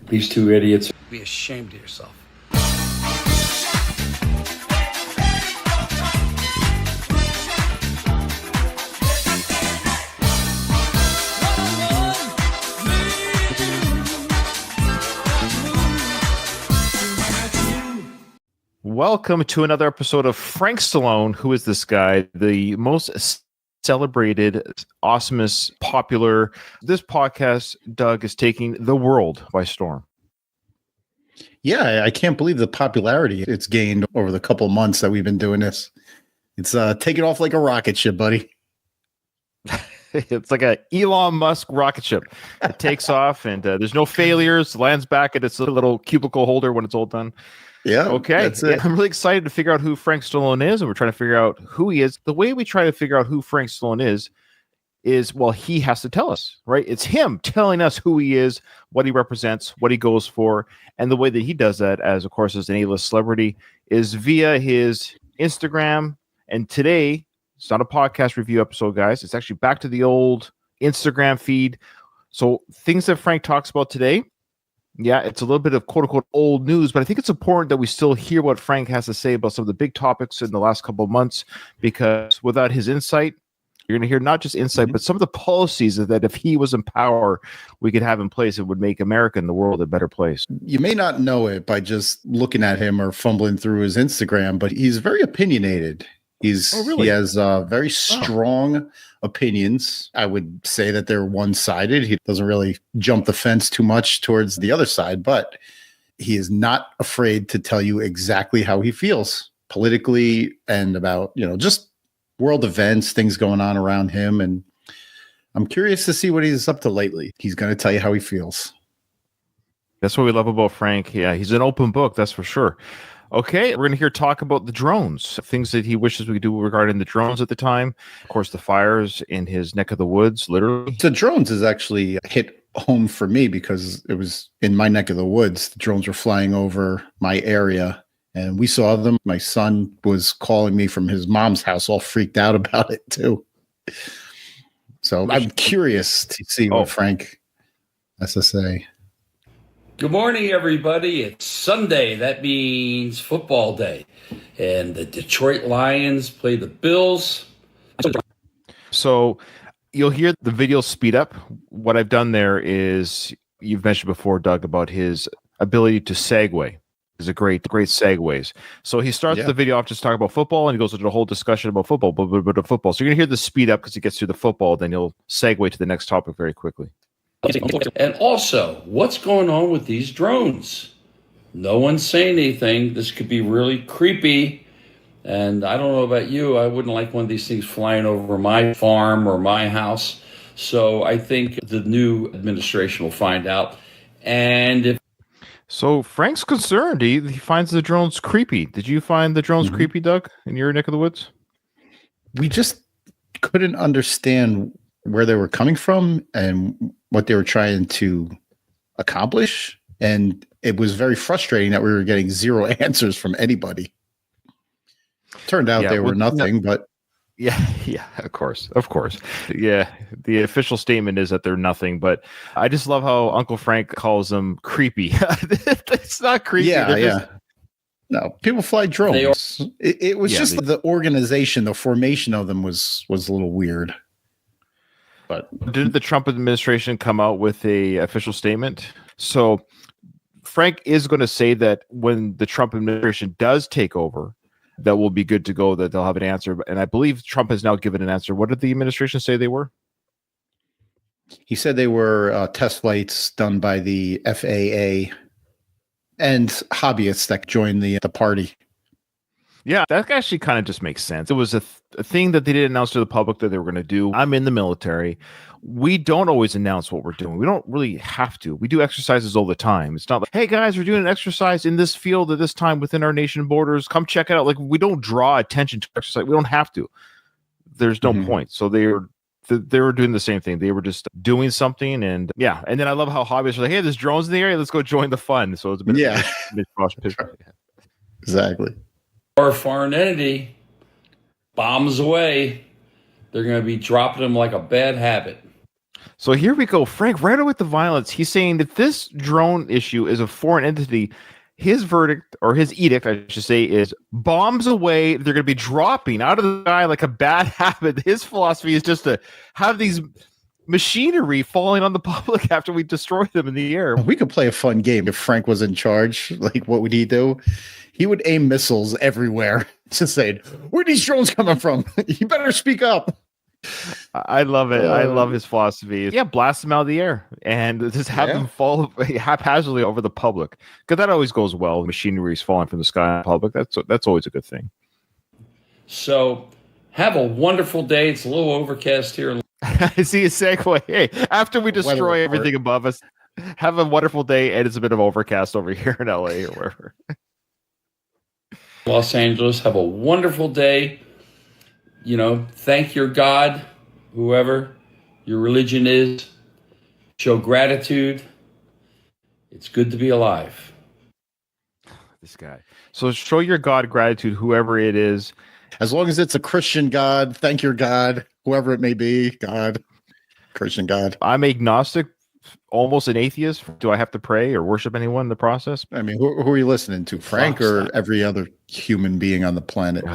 These two idiots. Be ashamed of yourself. Welcome to another episode of Frank Stallone. Who is this guy? The most celebrated, awesomest, popular. This podcast, Doug, is taking the world by storm. Yeah, I can't believe the popularity it's gained over the couple months that we've been doing this. It's taking off like a rocket ship, buddy. It's like a Elon Musk rocket ship. It takes off, and there's no failures. Lands back at its little cubicle holder when it's all done. Yeah. Okay. That's it. I'm really excited to figure out who Frank Stallone is, and we're trying to figure out who he is. The way we try to figure out who Frank Stallone is well, he has to tell us, right? It's him telling us who he is, what he represents, what he goes for, and the way that he does that, as of course, as an A-list celebrity, is via his Instagram. And today, it's not a podcast review episode, guys. It's actually back to the old Instagram feed. So things that Frank talks about today. Yeah, it's a little bit of quote-unquote old news, but I think it's important that we still hear what Frank has to say about some of the big topics in the last couple of months, because without his insight, you're going to hear not just insight, but some of the policies that if he was in power, we could have in place, it would make America and the world a better place. You may not know it by just looking at him or fumbling through his Instagram, but he's very opinionated. He has very strong opinions. I would say that they're one-sided. He doesn't really jump the fence too much towards the other side, but he is not afraid to tell you exactly how he feels politically and about, just world events, things going on around him. And I'm curious to see what he's up to lately. He's going to tell you how he feels. That's what we love about Frank. Yeah, he's an open book, that's for sure. Okay, we're going to talk about the drones, things that he wishes we could do regarding the drones at the time. Of course, the fires in his neck of the woods, literally. So drones is actually hit home for me because it was in my neck of the woods. The drones were flying over my area and we saw them. My son was calling me from his mom's house, all freaked out about it too. So I'm curious to see what Frank has to say. Good morning, everybody. It's Sunday. That means football day. And the Detroit Lions play the Bills. So you'll hear the video speed up. What I've done there is, you've mentioned before, Doug, about his ability to segue. Is a great segues. So he starts the video off just talking about football, and he goes into a whole discussion about football, but football. So you're going to hear the speed up because he gets through the football, then you'll segue to the next topic very quickly. And also, what's going on with these drones? No one's saying anything. This could be really creepy. And I don't know about you. I wouldn't like one of these things flying over my farm or my house. So I think the new administration will find out. And So Frank's concerned. He finds the drones creepy. Did you find the drones creepy, Doug, in your neck of the woods? We just couldn't understand where they were coming from and what they were trying to accomplish. And it was very frustrating that we were getting zero answers from anybody. Turned out they were nothing, but yeah, of course. Yeah, the official statement is that they're nothing, but I just love how Uncle Frank calls them creepy. It's not creepy. Yeah. No, people fly drones. It was just the organization, the formation of them was a little weird. But didn't the Trump administration come out with a official statement? So Frank is going to say that when the Trump administration does take over, that will be good to go, that they'll have an answer. And I believe Trump has now given an answer. What did the administration say they were? He said they were test flights done by the FAA and hobbyists that joined the party. Yeah, that actually kind of just makes sense. It was a thing that they didn't announce to the public that they were going to do. I'm in the military. We don't always announce what we're doing. We don't really have to. We do exercises all the time. It's not like, hey, guys, we're doing an exercise in this field at this time within our nation borders. Come check it out. Like, we don't draw attention to exercise. We don't have to. There's no point. So they were doing the same thing. They were just doing something. And yeah. And then I love how hobbyists are like, hey, there's drones in the area. Let's go join the fun. So it's a bit Exactly. Or a foreign entity bombs away, they're going to be dropping them like a bad habit. So here we go. Frank, right away with the violence. He's saying that this drone issue is a foreign entity. His verdict, or his edict, I should say, is bombs away. They're going to be dropping out of the sky like a bad habit. His philosophy is just to have these machinery falling on the public after we destroy them in the air. We could play a fun game if Frank was in charge. Like, what would he do? He would aim missiles everywhere. Just saying, where are these drones coming from? You better speak up. I love it. I love his philosophy. Yeah, blast them out of the air and just have them fall haphazardly over the public, because that always goes well. Machinery is falling from the sky on the public. That's always a good thing. So have a wonderful day. It's a little overcast here. I see a segue. Hey, after we destroy everything above us, have a wonderful day. And it's a bit of overcast over here in LA or wherever. Los Angeles, have a wonderful day. Thank your God, whoever your religion is. Show gratitude. It's good to be alive. This guy. So show your God gratitude, whoever it is. As long as it's a Christian God, thank your God, whoever it may be, God, Christian God. I'm agnostic, almost an atheist. Do I have to pray or worship anyone in the process? I mean, who are you listening to, Frank, or every other human being on the planet?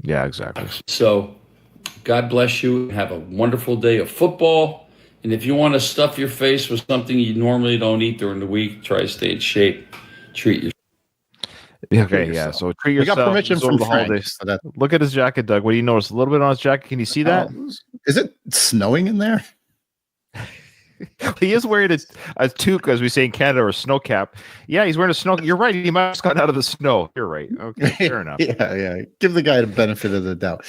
Yeah, exactly. So God bless you. Have a wonderful day of football. And if you want to stuff your face with something you normally don't eat during the week, try to stay in shape. Treat yourself. Okay, yeah. So treat yourself. We got permission from the holidays. So look at his jacket, Doug. What do you notice? A little bit on his jacket. Can you see that? Is it snowing in there? He is wearing a toque, as we say in Canada, or a snow cap. Yeah, he's wearing a snow. You're right. He might have gotten out of the snow. You're right. Okay, fair enough. Yeah. Give the guy the benefit of the doubt.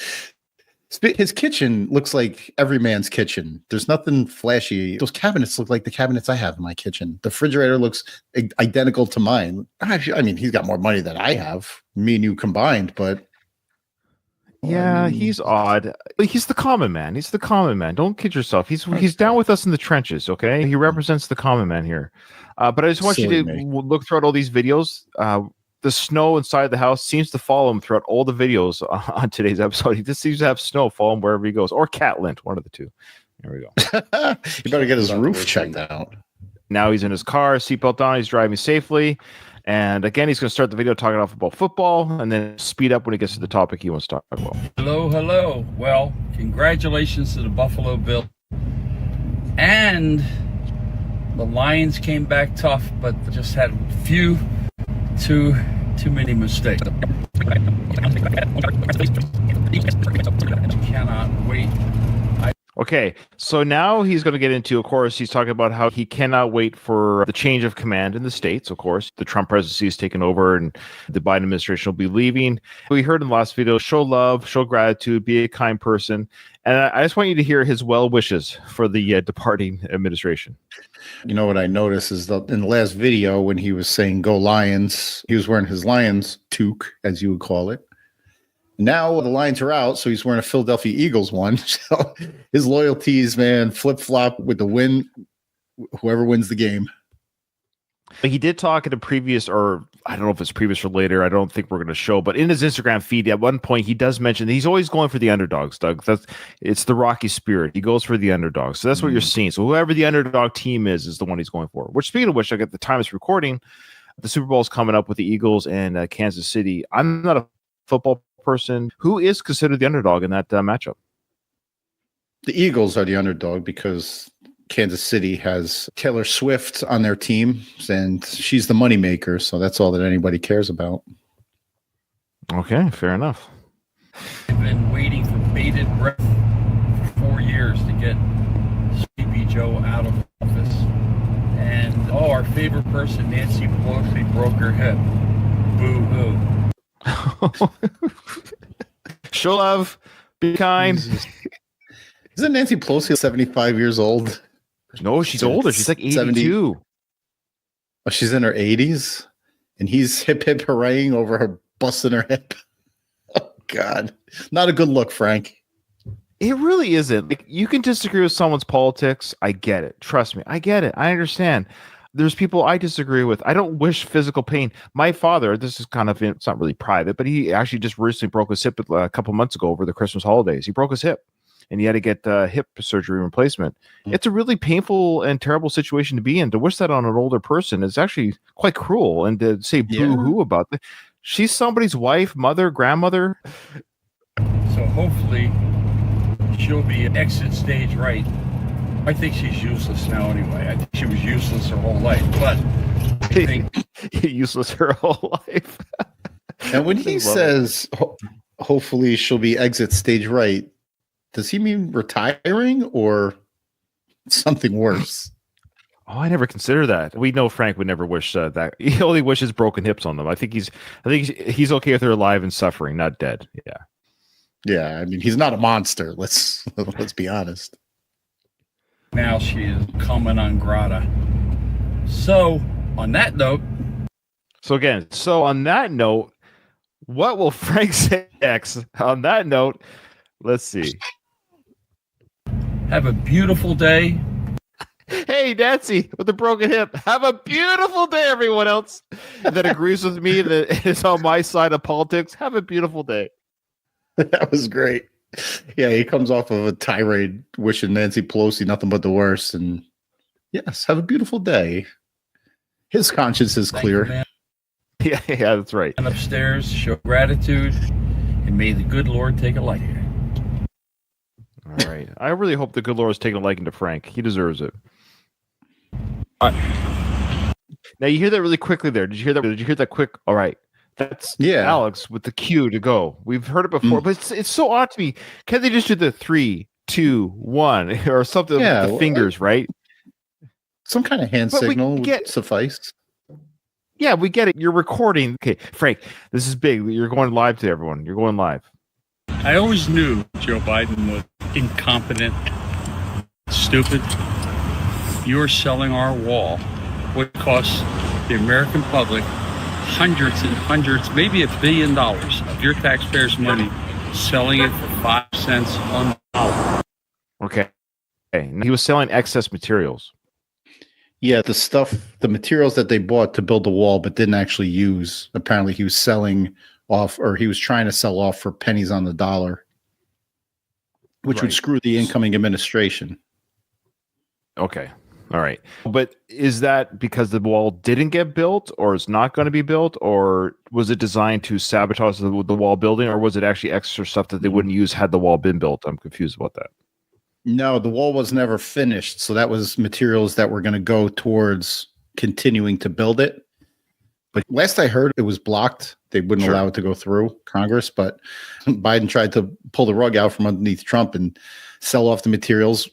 His kitchen looks like every man's kitchen. There's nothing flashy. Those cabinets look like the cabinets I have in my kitchen. The refrigerator looks identical to mine. I mean, he's got more money than I have, me and you combined, but yeah, he's odd. He's the common man. He's the common man. Don't kid yourself. He's down with us in the trenches, okay? He represents the common man here. But I just want you to look throughout all these videos. The snow inside the house seems to follow him throughout all the videos on today's episode. He just seems to have snow follow him wherever he goes, or cat lint, one of the two. There we go. You better get his roof checked out. Now he's in his car, seatbelt on, he's driving safely. And again, he's going to start the video talking off about football and then speed up when he gets to the topic he wants to talk about. Hello. Well, congratulations to the Buffalo Bills. And the Lions came back tough, but just had too many mistakes. Cannot wait. Okay, so now he's going to get into, of course, he's talking about how he cannot wait for the change of command in the States. Of course, the Trump presidency is taken over and the Biden administration will be leaving. We heard in the last video, show love, show gratitude, be a kind person. And I just want you to hear his well wishes for the departing administration. You know what I noticed is that in the last video, when he was saying "Go Lions," he was wearing his Lions toque, as you would call it. Now the Lions are out, so he's wearing a Philadelphia Eagles one. So his loyalties, man, flip-flop with the win. Whoever wins the game. He did talk in a previous, or I don't know if it's previous or later, I don't think we're going to show, but in his Instagram feed, at one point, he does mention that he's always going for the underdogs, Doug. It's the Rocky spirit. He goes for the underdogs. So that's what you're seeing. So whoever the underdog team is the one he's going for. Which, speaking of which, at the time it's recording, the Super Bowl is coming up with the Eagles and Kansas City. I'm not a football person. Who is considered the underdog in that matchup? The Eagles are the underdog because Kansas City has Taylor Swift on their team, and she's the moneymaker, so that's all that anybody cares about. Okay, fair enough. I've been waiting for bated breath for 4 years to get Sleepy Joe out of office. And, our favorite person, Nancy Pelosi, broke her hip. Boo-hoo. Show love, be kind. Isn't Nancy Pelosi 75 years old? No, she's older. She's like 82. 70. Oh, she's in her 80s? And he's hip hip hooraying over her busting her hip. Oh, God. Not a good look, Frank. It really isn't. Like, you can disagree with someone's politics. I get it. Trust me. I get it. I understand. There's people I disagree with. I don't wish physical pain. My father, this is kind of, it's not really private, but he actually just recently broke his hip a couple months ago over the Christmas holidays. He broke his hip. and you had to get hip surgery replacement. It's a really painful and terrible situation to be in. To wish that on an older person is actually quite cruel, and to say boo-hoo about it. She's somebody's wife, mother, grandmother. So hopefully she'll be exit stage right. I think she's useless now anyway. I think she was useless her whole life, but I think useless her whole life. And when he says hopefully she'll be exit stage right, does he mean retiring or something worse? Oh, I never considered that. We know Frank would never wish that. He only wishes broken hips on them. I think he's okay if they're alive and suffering, not dead. Yeah. Yeah, I mean, he's not a monster. Let's be honest. Now she is coming on grata. So on that note, what will Frank say next? On that note, let's see. Have a beautiful day. Hey, Nancy, with the broken hip. Have a beautiful day, everyone else that agrees with me that is on my side of politics. Have a beautiful day. That was great. Yeah, he comes off of a tirade wishing Nancy Pelosi nothing but the worst. And yes, have a beautiful day. His conscience is clear. Yeah, that's right. And upstairs, show gratitude, and may the good Lord take a liking. All right. I really hope the good Lord is taking a liking to Frank. He deserves it. Now you hear that really quickly there. Did you hear that? Did you hear that quick? All right. That's Alex with the cue to go. We've heard it before, but it's so odd to me. Can't they just do the 3, 2, 1 or something with the fingers, right? Some kind of hand signal would suffice. Yeah, we get it. You're recording. Okay, Frank, this is big. You're going live to everyone. You're going live. I always knew Joe Biden was incompetent, stupid. You're selling our wall, which costs the American public hundreds and hundreds, maybe $1 billion of your taxpayers' money, selling it for 5 cents on the dollar. Okay. He was selling excess materials. Yeah, the materials that they bought to build the wall but didn't actually use. Apparently he was selling off, or he was trying to sell off for pennies on the dollar, which would screw the incoming administration. Okay. All right. But is that because the wall didn't get built, or it's not going to be built, or was it designed to sabotage the wall building, or was it actually extra stuff that they wouldn't use had the wall been built? I'm confused about that. No, the wall was never finished. So that was materials that were going to go towards continuing to build it. But last I heard, it was blocked. They wouldn't allow it to go through Congress. But Biden tried to pull the rug out from underneath Trump and sell off the materials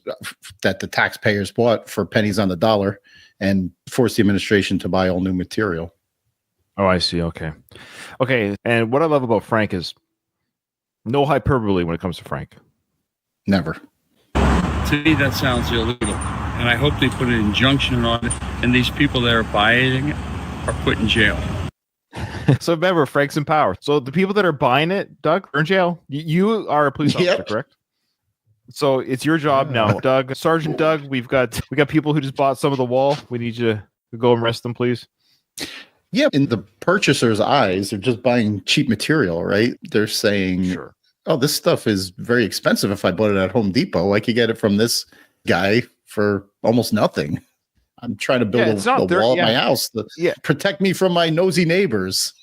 that the taxpayers bought for pennies on the dollar and force the administration to buy all new material. Oh, I see. Okay. And what I love about Frank is no hyperbole when it comes to Frank. Never. To me, that sounds illegal. And I hope they put an injunction on it, and these people that are buying it are put in jail. So remember, Frank's in power. So the people that are buying it, Doug, are in jail. You are a police officer, correct? So it's your job now, Doug. Sergeant Doug, we got people who just bought some of the wall. We need you to go and arrest them, please. Yeah, in the purchaser's eyes, they're just buying cheap material, right? They're saying, oh, this stuff is very expensive. If I bought it at Home Depot, I could get it from this guy for almost nothing. I'm trying to build a wall at my house to protect me from my nosy neighbors.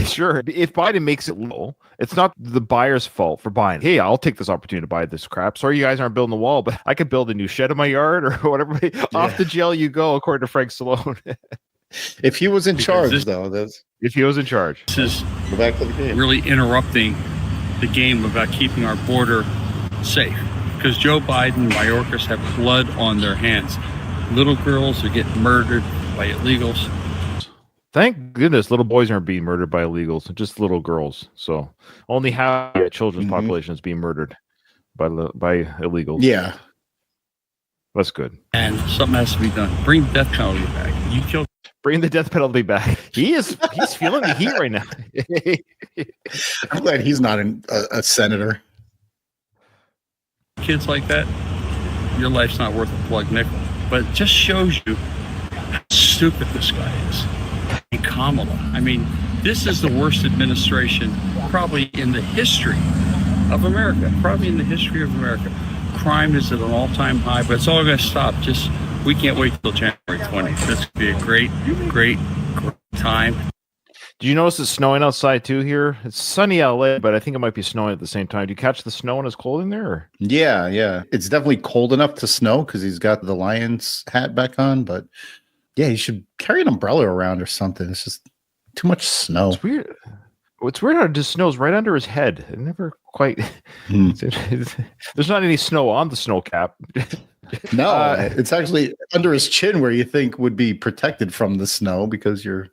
Sure. If Biden makes it low, it's not the buyer's fault for buying. Hey, I'll take this opportunity to buy this crap. Sorry, you guys aren't building the wall, but I could build a new shed in my yard or whatever. Off to jail you go, according to Frank Stallone. If he was in charge, if he was in charge, this is go back to the game. Really interrupting the game about keeping our border safe, because Joe Biden and Mayorkas have blood on their hands. Little girls are getting murdered by illegals. Thank goodness little boys aren't being murdered by illegals, just little girls. So only half the children's population is being murdered by illegals. Yeah. That's good. And something has to be done. Bring the death penalty back. Bring the death penalty back. He's feeling the heat right now. I'm glad he's not a senator. Kids like that, your life's not worth a plug nickel. But it just shows you how stupid this guy is. And Kamala. I mean, this is the worst administration probably in the history of America, probably in the history of America. Crime is at an all-time high, but it's all going to stop. Just, we can't wait till January 20th. That's going to be a great, great time. Did you notice it's snowing outside too here? It's sunny LA, but I think it might be snowing at the same time. Do you catch the snow in his clothing there? Or? Yeah. It's definitely cold enough to snow because he's got the Lions hat back on. But yeah, he should carry an umbrella around or something. It's just too much snow. It's weird. It's weird how it just snows right under his head. It never quite. There's not any snow on the snow cap. No, it's actually under his chin where you think would be protected from the snow because your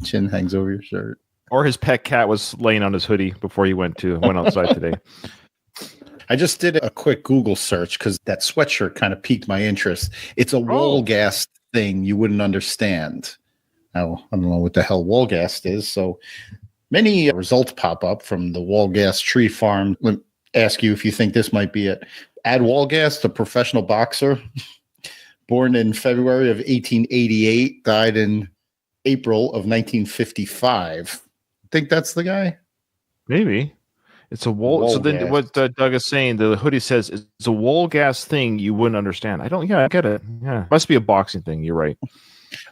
chin hangs over your shirt. Or his pet cat was laying on his hoodie before he went outside today. I just did a quick Google search because that sweatshirt kind of piqued my interest. It's a wall gas thing you wouldn't understand. Now, I don't know what the hell wall gas is. So many results pop up from the wall gas tree farm. Let me ask you if you think this might be it. Ad Walgas, the professional boxer, born in February of 1888, died in April of 1955. Think that's the guy? Maybe. It's a wall. So then what Doug is saying, the hoodie says it's a wall gas thing you wouldn't understand. I get it. Yeah. Must be a boxing thing. You're right.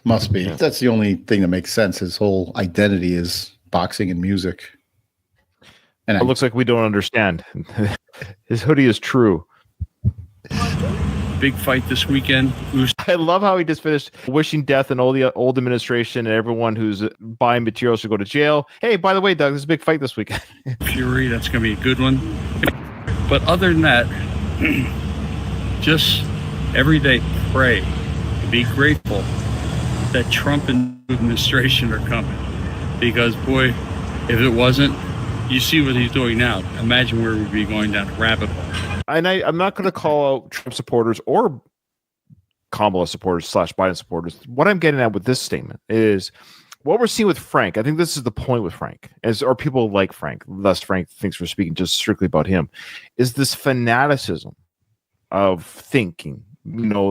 Must be. Yeah. That's the only thing that makes sense. His whole identity is boxing and music. And it looks like we don't understand. His hoodie is true. Big fight this weekend. I love how he just finished wishing death and all the old administration and everyone who's buying materials should go to jail. Hey, by the way, Doug, there's a big fight this weekend. Fury, that's going to be a good one. But other than that, just every day pray, be grateful that Trump and the administration are coming. Because, boy, if it wasn't, you see what he's doing now. Imagine where we'd be going down a rabbit hole. And I'm not going to call out Trump supporters or Kamala supporters / Biden supporters. What I'm getting at with this statement is what we're seeing with Frank. I think this is the point with Frank, or people like Frank, lest Frank thinks we're speaking just strictly about him, is this fanaticism of thinking,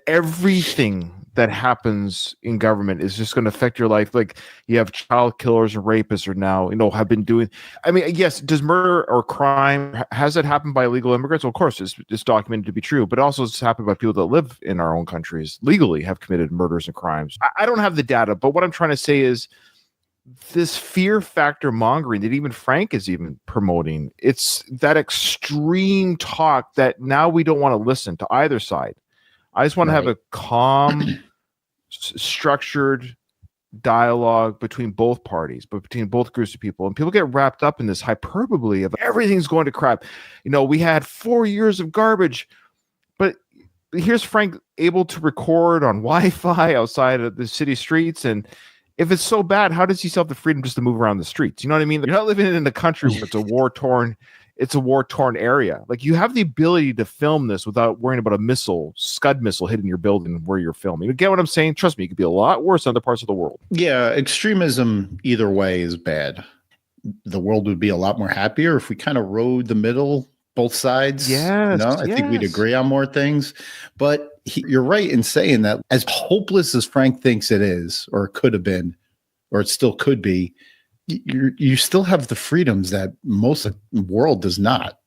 everything that happens in government is just going to affect your life. Like you have child killers and rapists are now, have been doing. I mean, yes, does murder or crime, has it happened by illegal immigrants? Well, of course, it's documented to be true, but also it's happened by people that live in our own countries legally have committed murders and crimes. I don't have the data, but what I'm trying to say is this fear factor mongering that even Frank is even promoting. It's that extreme talk that now we don't want to listen to either side. I just want to have a calm, structured dialogue between both parties, but between both groups of people. And people get wrapped up in this hyperbole of everything's going to crap. We had 4 years of garbage, but here's Frank able to record on Wi-Fi outside of the city streets. And if it's so bad, how does he still have the freedom just to move around the streets? You know what I mean? You're not living in a country where it's a war-torn area. Like you have the ability to film this without worrying about a Scud missile hitting your building where you're filming. You get what I'm saying? Trust me, it could be a lot worse in other parts of the world. Yeah, extremism either way is bad. The world would be a lot more happier if we kind of rode the middle, both sides. Yes, I think we'd agree on more things. But you're right in saying that as hopeless as Frank thinks it is, or it could have been, or it still could be, you still have the freedoms that most of the world does not.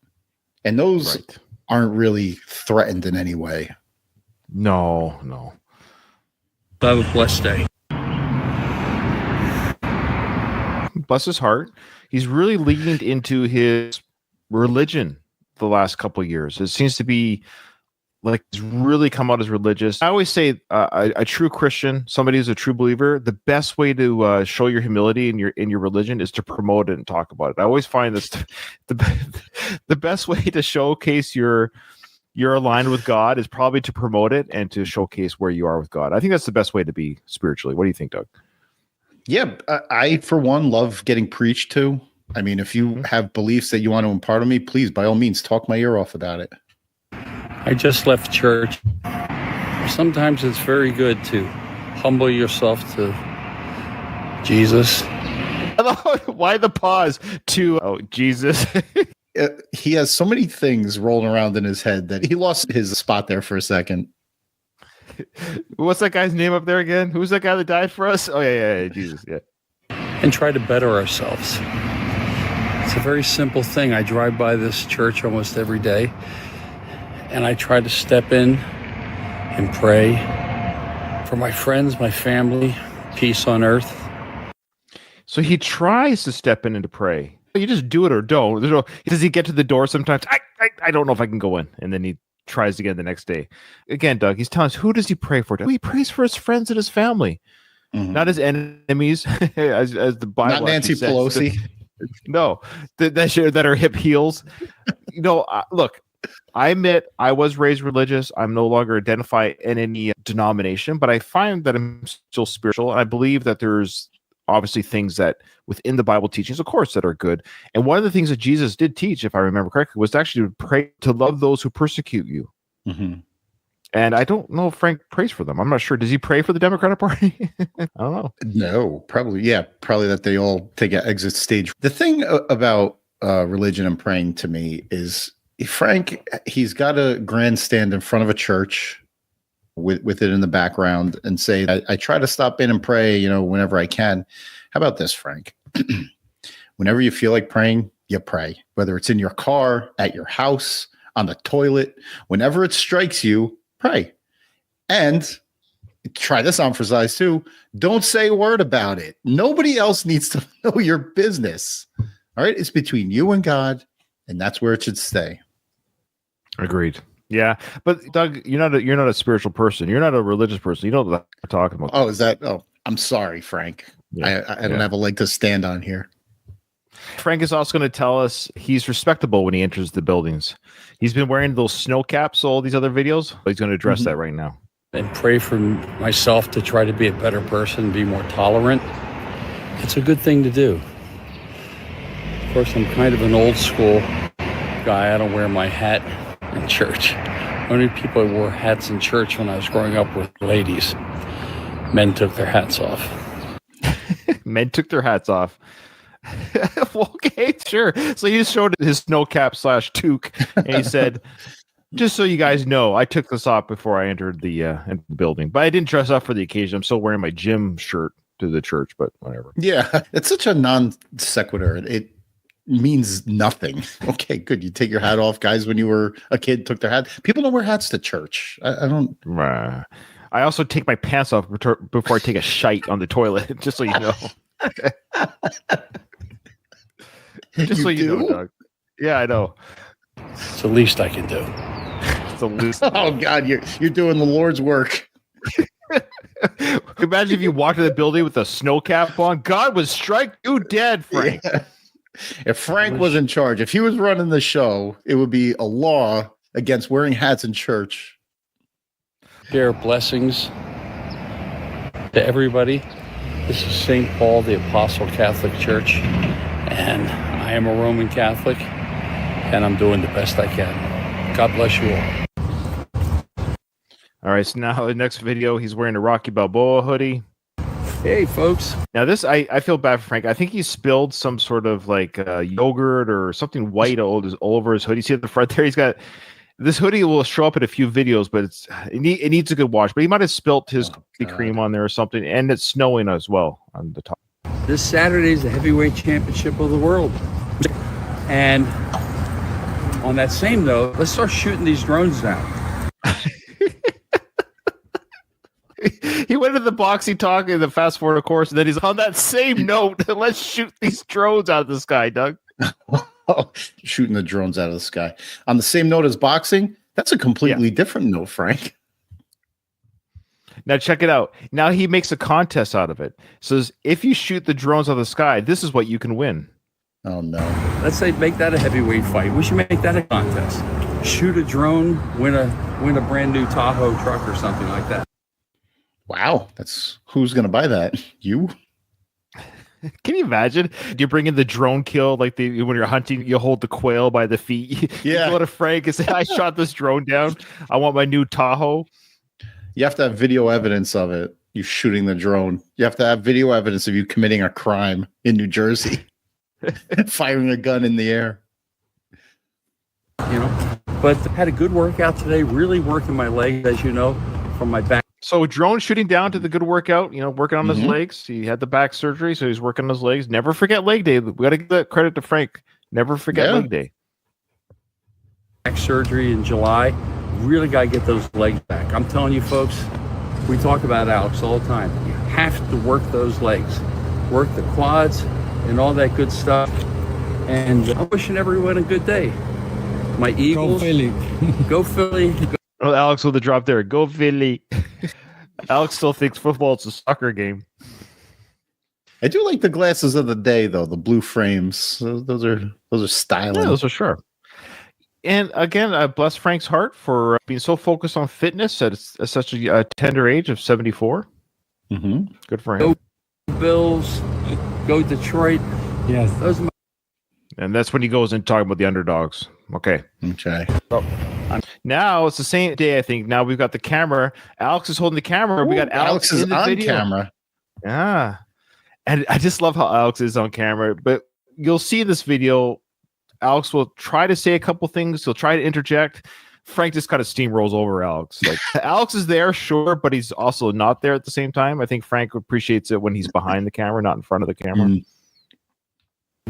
And those aren't really threatened in any way. No. Have a blessed day. Bless his heart. He's really leaned into his religion the last couple of years. It seems to be like he's really come out as religious. I always say a true Christian, somebody who's a true believer, the best way to show your humility in your religion is to promote it and talk about it. I always find this the best way to showcase you're aligned with God is probably to promote it and to showcase where you are with God. I think that's the best way to be spiritually. What do you think, Doug? Yeah, I for one love getting preached to. I mean, if you have beliefs that you want to impart on me, please, by all means, talk my ear off about it. I just left church. Sometimes it's very good to humble yourself to Jesus. Why the pause to Jesus? He has so many things rolling around in his head that he lost his spot there for a second. What's that guy's name up there again? Who's that guy that died for us? Oh, yeah, Jesus, yeah. And try to better ourselves. It's a very simple thing. I drive by this church almost every day, and I try to step in and pray for my friends, my family, peace on earth. So he tries to step in and to pray. You just do it or don't. Does he get to the door sometimes? I don't know if I can go in. And then he tries again the next day. Again, Doug, he's telling us, who does he pray for? He prays for his friends and his family, not his enemies, as the Bible. Not Nancy Pelosi. No, that are hip heels. Look, I admit I was raised religious. I'm no longer identified in any denomination, but I find that I'm still spiritual. I believe that there's obviously things that within the Bible teachings, of course, that are good. And one of the things that Jesus did teach, if I remember correctly, was to actually pray to love those who persecute you. Mm-hmm. And I don't know if Frank prays for them. I'm not sure. Does he pray for the Democratic Party? I don't know. No, probably. Yeah, probably that they all take an exit stage. The thing about religion and praying to me is Frank, he's got a grandstand in front of a church with it in the background and say, I try to stop in and pray, whenever I can. How about this, Frank? Whenever you feel like praying, you pray, whether it's in your car, at your house, on the toilet, whenever it strikes you, pray. And try this on for size 2. Don't say a word about it. Nobody else needs to know your business. All right. It's between you and God, and that's where it should stay. Agreed. Yeah, but Doug, you're not a spiritual person. You're not a religious person. You know what I'm talking about. Oh, is that? Oh, I'm sorry, Frank. Yeah, I don't have a leg to stand on here. Frank is also going to tell us he's respectable when he enters the buildings. He's been wearing those snow caps all these other videos. He's going to address that right now. And pray for myself to try to be a better person, be more tolerant. It's a good thing to do. Of course, I'm kind of an old school guy. I don't wear my hat in church. Only people who wore hats in church when I was growing up were ladies. Men took their hats off. Men took their hats off. Okay, sure. So he just showed his snow cap / toque, and he said, just so you guys know, I took this off before I entered the building. But I didn't dress up for the occasion. I'm still wearing my gym shirt to the church, but whatever. Yeah, it's such a non sequitur. It means nothing. Okay, good. You take your hat off. Guys, when you were a kid, took their hat. People don't wear hats to church. I don't. I also take my pants off before I take a shite on the toilet, just so you know. Just so you know, Doug. Yeah, I know. It's the least I can do. It's the least. Oh God, you're doing the Lord's work. Imagine if you walked in the building with a snow cap on. God would strike you dead, Frank. Yeah. If Frank was in charge, if he was running the show, it would be a law against wearing hats in church. Share blessings to everybody. This is St. Paul, the Apostle Catholic Church, and I am a Roman Catholic, and I'm doing the best I can. God bless you all. All right, so now the next video, he's wearing a Rocky Balboa hoodie. Hey, folks. Now this, I feel bad for Frank. I think he spilled some sort of like yogurt or something white all over his hoodie. See at the front there, he's got this hoodie will show up in a few videos, but it needs a good wash. But he might have spilt his cream on there or something, and it's snowing as well on the top. This Saturday is the heavyweight championship of the world, and on that same note, let's start shooting these drones down. He went to the boxing talk in the fast forward, of course, and then he's on that same note. Let's shoot these drones out of the sky, Doug. Shooting the drones out of the sky. On the same note as boxing, that's a completely different note, Frank. Now check it out. Now he makes a contest out of it. Says if you shoot the drones out of the sky, this is what you can win. Oh no! Let's say make that a heavyweight fight. We should make that a contest. Shoot a drone, win a brand new Tahoe truck or something like that. Wow, that's who's going to buy that? You? Can you imagine? You bring in the drone kill, like when you're hunting, you hold the quail by the feet. Yeah. You go to Frank and say, "I shot this drone down. I want my new Tahoe." You have to have video evidence of it. You shooting the drone. You have to have video evidence of you committing a crime in New Jersey, firing a gun in the air. You know, but I had a good workout today. Really working my legs, as you know, from my back. So drone shooting down to the good workout, working on his legs. He had the back surgery, so he's working on his legs. Never forget leg day. We got to give that credit to Frank. Never forget leg day. Back surgery in July. Really got to get those legs back. I'm telling you, folks, we talk about Alex all the time. You have to work those legs, work the quads and all that good stuff. And I'm wishing everyone a good day. My Eagles. Go Philly. Go Philly. Oh, Alex with the drop there. Go Philly. Alex still thinks football is a soccer game. I do like the glasses of the day, though. The blue frames. Those are styling. Yeah, those are sure. And again, bless Frank's heart for being so focused on fitness at such a tender age of 74. Mm-hmm. Good for him. Go Bills. Go Detroit. Yes. Those are And that's when he goes and talking about the underdogs. Okay. Now it's the same day, I think. Now we've got the camera. Alex is holding the camera. We got Alex is in the on video. camera. Yeah. And I just love how Alex is on camera. But you'll see this video, Alex will try to say a couple things. He'll try to interject. Frank just kind of steamrolls over Alex. Like Alex is there, sure, but he's also not there at the same time. I think Frank appreciates it when he's behind the camera, not in front of the camera.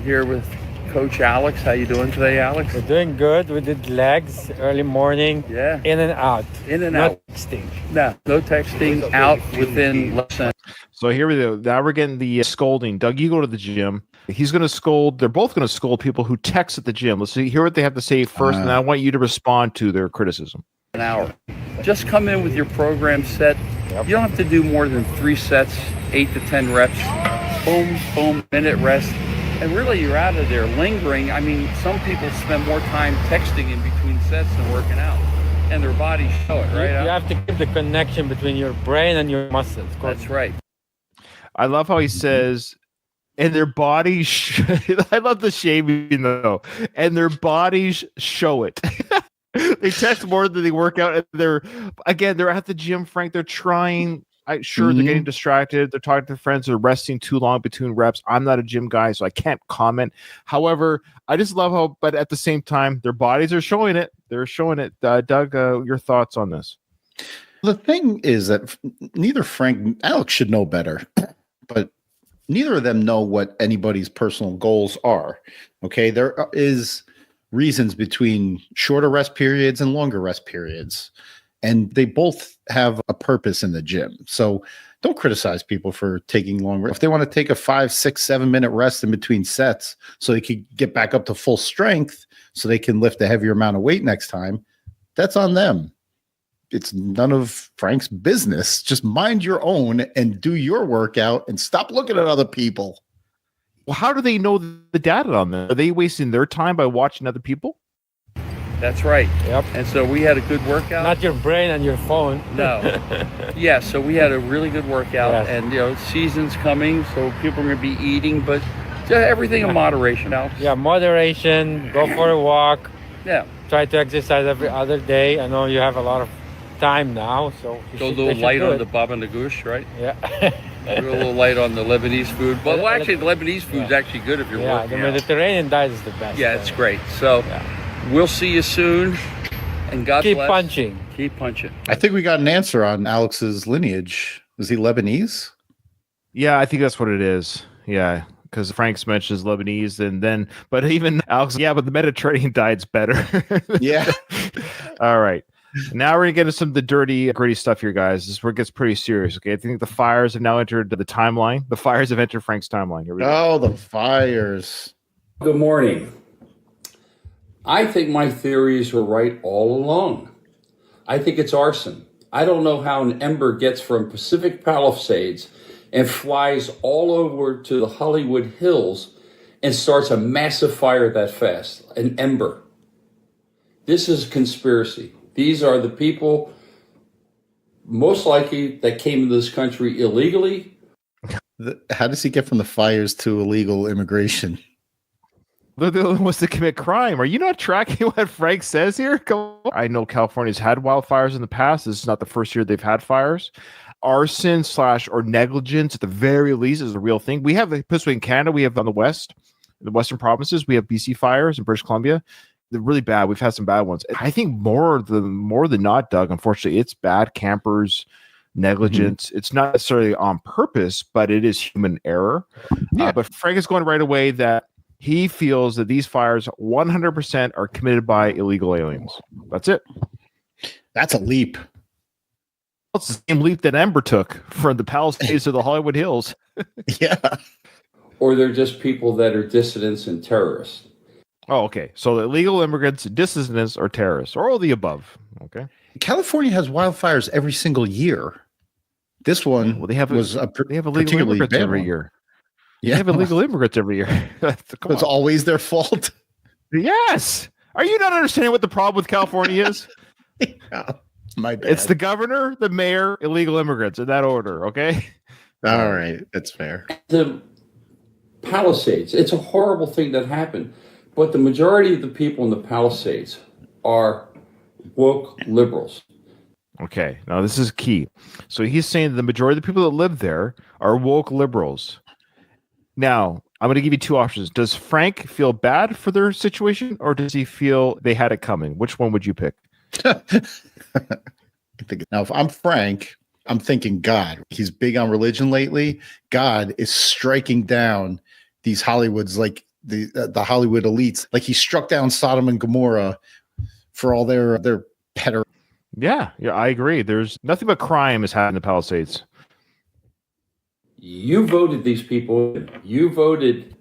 here with Coach Alex. How you doing today, Alex? We're doing good. We did legs early morning. Yeah. In and out. In and No out. texting. No texting. Out within less than. So here we go. Now we're getting the scolding. Doug, you go to the gym. He's going to scold. They're both going to scold people who text at the gym. Let's hear what they have to say first, and I want you to respond to their criticism. An hour. Just come in with your program set. You don't have to do more than 3 sets, 8 to 10 reps. Boom, boom, minute rest. And really, you're out of there lingering. I mean, some people spend more time texting in between sets than working out. And their bodies show it, right? You have to keep the connection between your brain and your muscles. That's right. I love how he says, and their bodies, I love the shaming though, and their bodies show it. They text more than they work out. And they're at the gym, Frank. They're trying. They're getting distracted. They're talking to friends. They're resting too long between reps. I'm not a gym guy, so I can't comment. However, I just love how, but at the same time, their bodies are showing it. They're showing it. Doug, your thoughts on this? The thing is that neither Frank and Alex should know better, but neither of them know what anybody's personal goals are. Okay, there is reasons between shorter rest periods and longer rest periods. And they both have a purpose in the gym. So don't criticize people for taking longer. If they want to take a 5, 6, 7 minute rest in between sets so they can get back up to full strength so they can lift a heavier amount of weight next time, that's on them. It's none of Frank's business. Just mind your own and do your workout and stop looking at other people. Well, how do they know the data on that? Are they wasting their time by watching other people? That's right. Yep. And so we had a good workout. Not your brain and your phone. No. Yeah, so we had a really good workout. Yes. And, season's coming, so people are going to be eating, but everything in moderation. Alex. Yeah, moderation. Go for a walk. Yeah. Try to exercise every other day. I know you have a lot of time now, so Go a little light on the baba ganoush, right? Yeah. Go a little light on the Lebanese food. Well, actually, the Lebanese food's actually good if you're working the out. Mediterranean diet is the best. Yeah, it's great. So we'll see you soon, and God Keep bless. punching. Keep punching. I think we got an answer on Alex's lineage. Was he Lebanese? Yeah, I think that's what it is. Yeah, because Frank's mentions Lebanese, but even Alex, but the Mediterranean diet's better. Yeah. All right. Now we're going to get into some of the dirty, gritty stuff here, guys. This is where it gets pretty serious, okay? I think the fires have now entered the timeline. The fires have entered Frank's timeline. Here we go. Oh, the fires. Good morning. I think my theories were right all along. I think it's arson. I don't know how an ember gets from Pacific Palisades and flies all over to the Hollywood Hills and starts a massive fire that fast. An ember. This is a conspiracy. These are the people most likely that came into this country illegally. How does he get from the fires to illegal immigration? They're the only ones to commit crime. Are you not tracking what Frank says here? Come on. I know California's had wildfires in the past. This is not the first year they've had fires. Arson / or negligence, at the very least, is a real thing. We have this way in Canada. We have on the western provinces. We have BC fires in British Columbia. They're really bad. We've had some bad ones. I think more than not, Doug, unfortunately, it's bad campers, negligence. It's not necessarily on purpose, but it is human error. Yeah. But Frank is going right away that He feels that these fires 100% are committed by illegal aliens. That's it. That's a leap. It's the same leap that Ember took from the Palisades to the Hollywood Hills. Yeah. Or they're just people that are dissidents and terrorists. Oh, okay. So illegal immigrants, dissidents, or terrorists, or all the above. Okay. California has wildfires every single year. This one they have illegal particularly immigrants bad every one. year. Yeah. They have illegal immigrants every year. It's always their fault. Yes. Are you not understanding what the problem with California is? Yeah, my bad. It's the governor, the mayor, illegal immigrants in that order. Okay. All right. That's fair. The Palisades, it's a horrible thing that happened, but the majority of the people in the Palisades are woke liberals. Okay, now this is key. So he's saying that the majority of the people that live there are woke liberals. Now, I'm going to give you two options. Does Frank feel bad for their situation, or does he feel they had it coming? Which one would you pick? Now, if I'm Frank, I'm thinking God. He's big on religion lately. God is striking down these Hollywoods, like the Hollywood elites. Like he struck down Sodom and Gomorrah for all their peder. Yeah, I agree. There's nothing but crime is happening in the Palisades. You voted these people in. You voted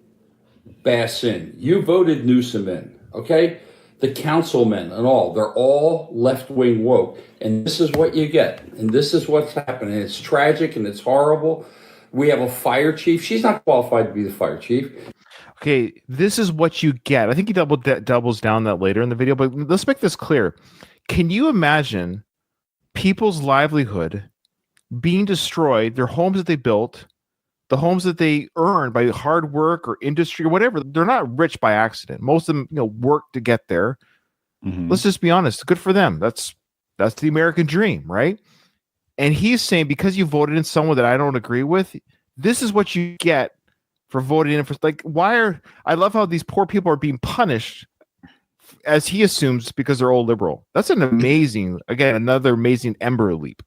Bass in. You voted Newsom in. Okay? The councilmen and all. They're all left-wing woke. And this is what you get. And this is what's happening. It's tragic and it's horrible. We have a fire chief. She's not qualified to be the fire chief. Okay, this is what you get. I think he doubles down that later in the video, but let's make this clear. Can you imagine people's livelihood being destroyed, their homes that they built, the homes that they earned by hard work or industry or whatever? They're not rich by accident. Most of them, work to get there. Mm-hmm. Let's just be honest. Good for them. That's the American dream, right? And he's saying, because you voted in someone that I don't agree with, this is what you get for voting in for, I love how these poor people are being punished, as he assumes, because they're all liberal. That's another amazing Ember leap.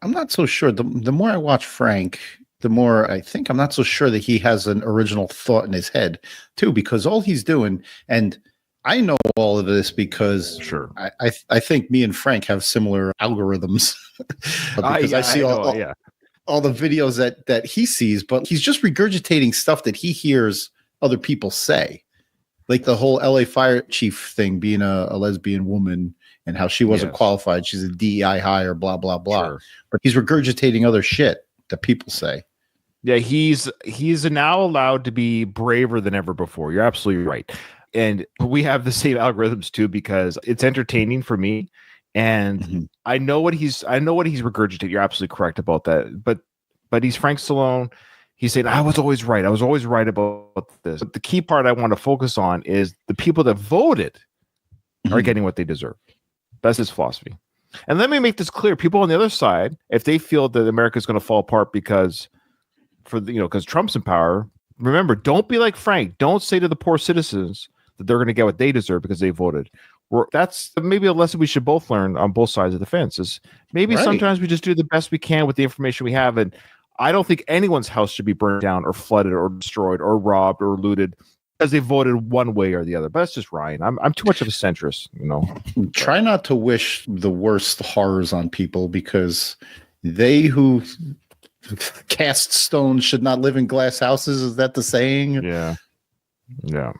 I'm not so sure. The more I watch Frank, the more I think I'm not so sure that he has an original thought in his head, too, because all he's doing, and I know all of this because sure, I think me and Frank have similar algorithms because I see all the videos that he sees, but he's just regurgitating stuff that he hears other people say. Like the whole LA fire chief thing, being a lesbian woman and how she wasn't qualified. She's a DEI hire, blah, blah, blah. Sure. But he's regurgitating other shit that people say. Yeah, he's now allowed to be braver than ever before. You're absolutely right. And we have the same algorithms too, because it's entertaining for me. And I know what he's regurgitating. You're absolutely correct about that. But he's Frank Stallone. He's saying, I was always right. I was always right about this. But the key part I want to focus on is the people that voted are getting what they deserve. That's his philosophy. And let me make this clear. People on the other side, if they feel that America is going to fall apart because Trump's in power, remember, don't be like Frank. Don't say to the poor citizens that they're going to get what they deserve because they voted. That's maybe a lesson we should both learn on both sides of the fence. Is maybe sometimes we just do the best we can with the information we have. And I don't think anyone's house should be burned down or flooded or destroyed or robbed or looted because they voted one way or the other. But that's just Ryan. I'm too much of a centrist, Try not to wish the worst horrors on people, because they who cast stones should not live in glass houses. Is that the saying? Yeah.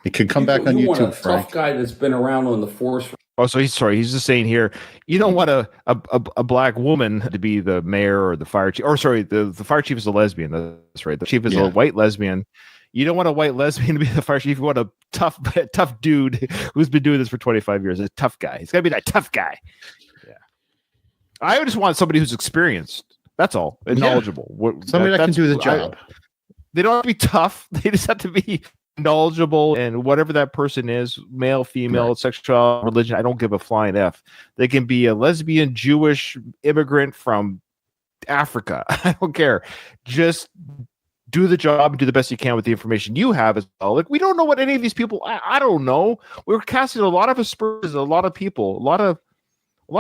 It could come back on you YouTube, want a Frank. tough guy that's been around on the force. Oh, so he's just saying here, you don't want a black woman to be the mayor or the fire chief. Or sorry, the fire chief is a lesbian. That's right. The chief is a white lesbian. You don't want a white lesbian to be the fire chief. You want a tough dude who's been doing this for 25 years. A tough guy. He's got to be that tough guy. Yeah. I just want somebody who's experienced. That's all. And knowledgeable. Somebody that can do the job. They don't have to be tough. They just have to be knowledgeable, and whatever that person is, male, female, sexual, religion, I don't give a flying F. They can be a lesbian, Jewish immigrant from Africa. I don't care. Just do the job and do the best you can with the information you have as well. Like, we don't know what any of these people, I don't know. We're casting a lot of aspersions, a lot of people, a lot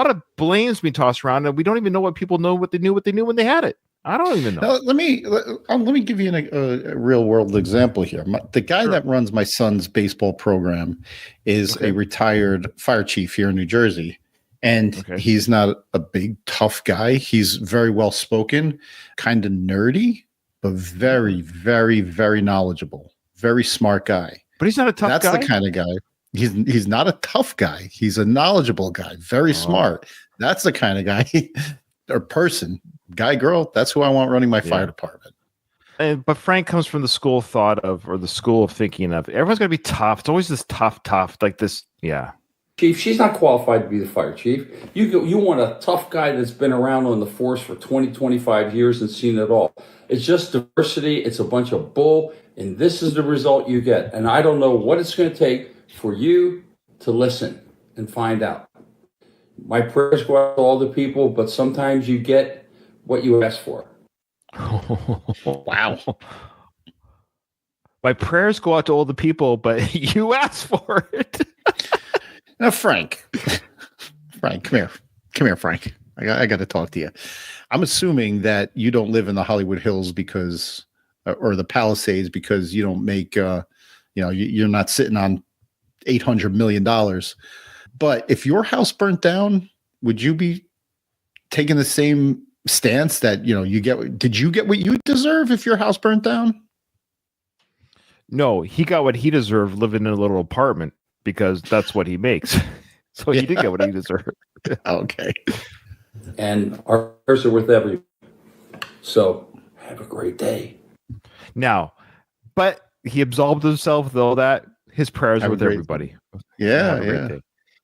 of blames being tossed around, and we don't even know what people know, what they knew when they had it. I don't even know. Now, let me give you a real world example here. The guy that runs my son's baseball program is a retired fire chief here in New Jersey, and he's not a big tough guy. He's very well spoken, kind of nerdy, but very, very, very knowledgeable. Very smart guy. But he's not a tough guy. That's the kind of guy. He's not a tough guy. He's a knowledgeable guy. Very smart. That's the kind of guy or person. Guy, girl, that's who I want running my fire department. But Frank comes from the school of thought of, or the school of thinking of, everyone's going to be tough. It's always this tough, like this. Yeah. Chief, she's not qualified to be the fire chief. You want a tough guy that's been around on the force for 20, 25 years and seen it all. It's just diversity. It's a bunch of bull. And this is the result you get. And I don't know what it's going to take for you to listen and find out. My prayers go out to all the people, but sometimes you get what you ask for. Wow. My prayers go out to all the people, but you asked for it. Now, Frank, come here, Frank. I got to talk to you. I'm assuming that you don't live in the Hollywood Hills or the Palisades because you don't make, you're not sitting on $800 million. But if your house burnt down, would you be taking the same stance that, did you get what you deserve if your house burnt down? No, he got what he deserved living in a little apartment because that's what he makes. So he did get what he deserved. Okay. And our prayers are with everyone. So have a great day. Now, but he absolved himself, though, that his prayers are with everybody. Yeah.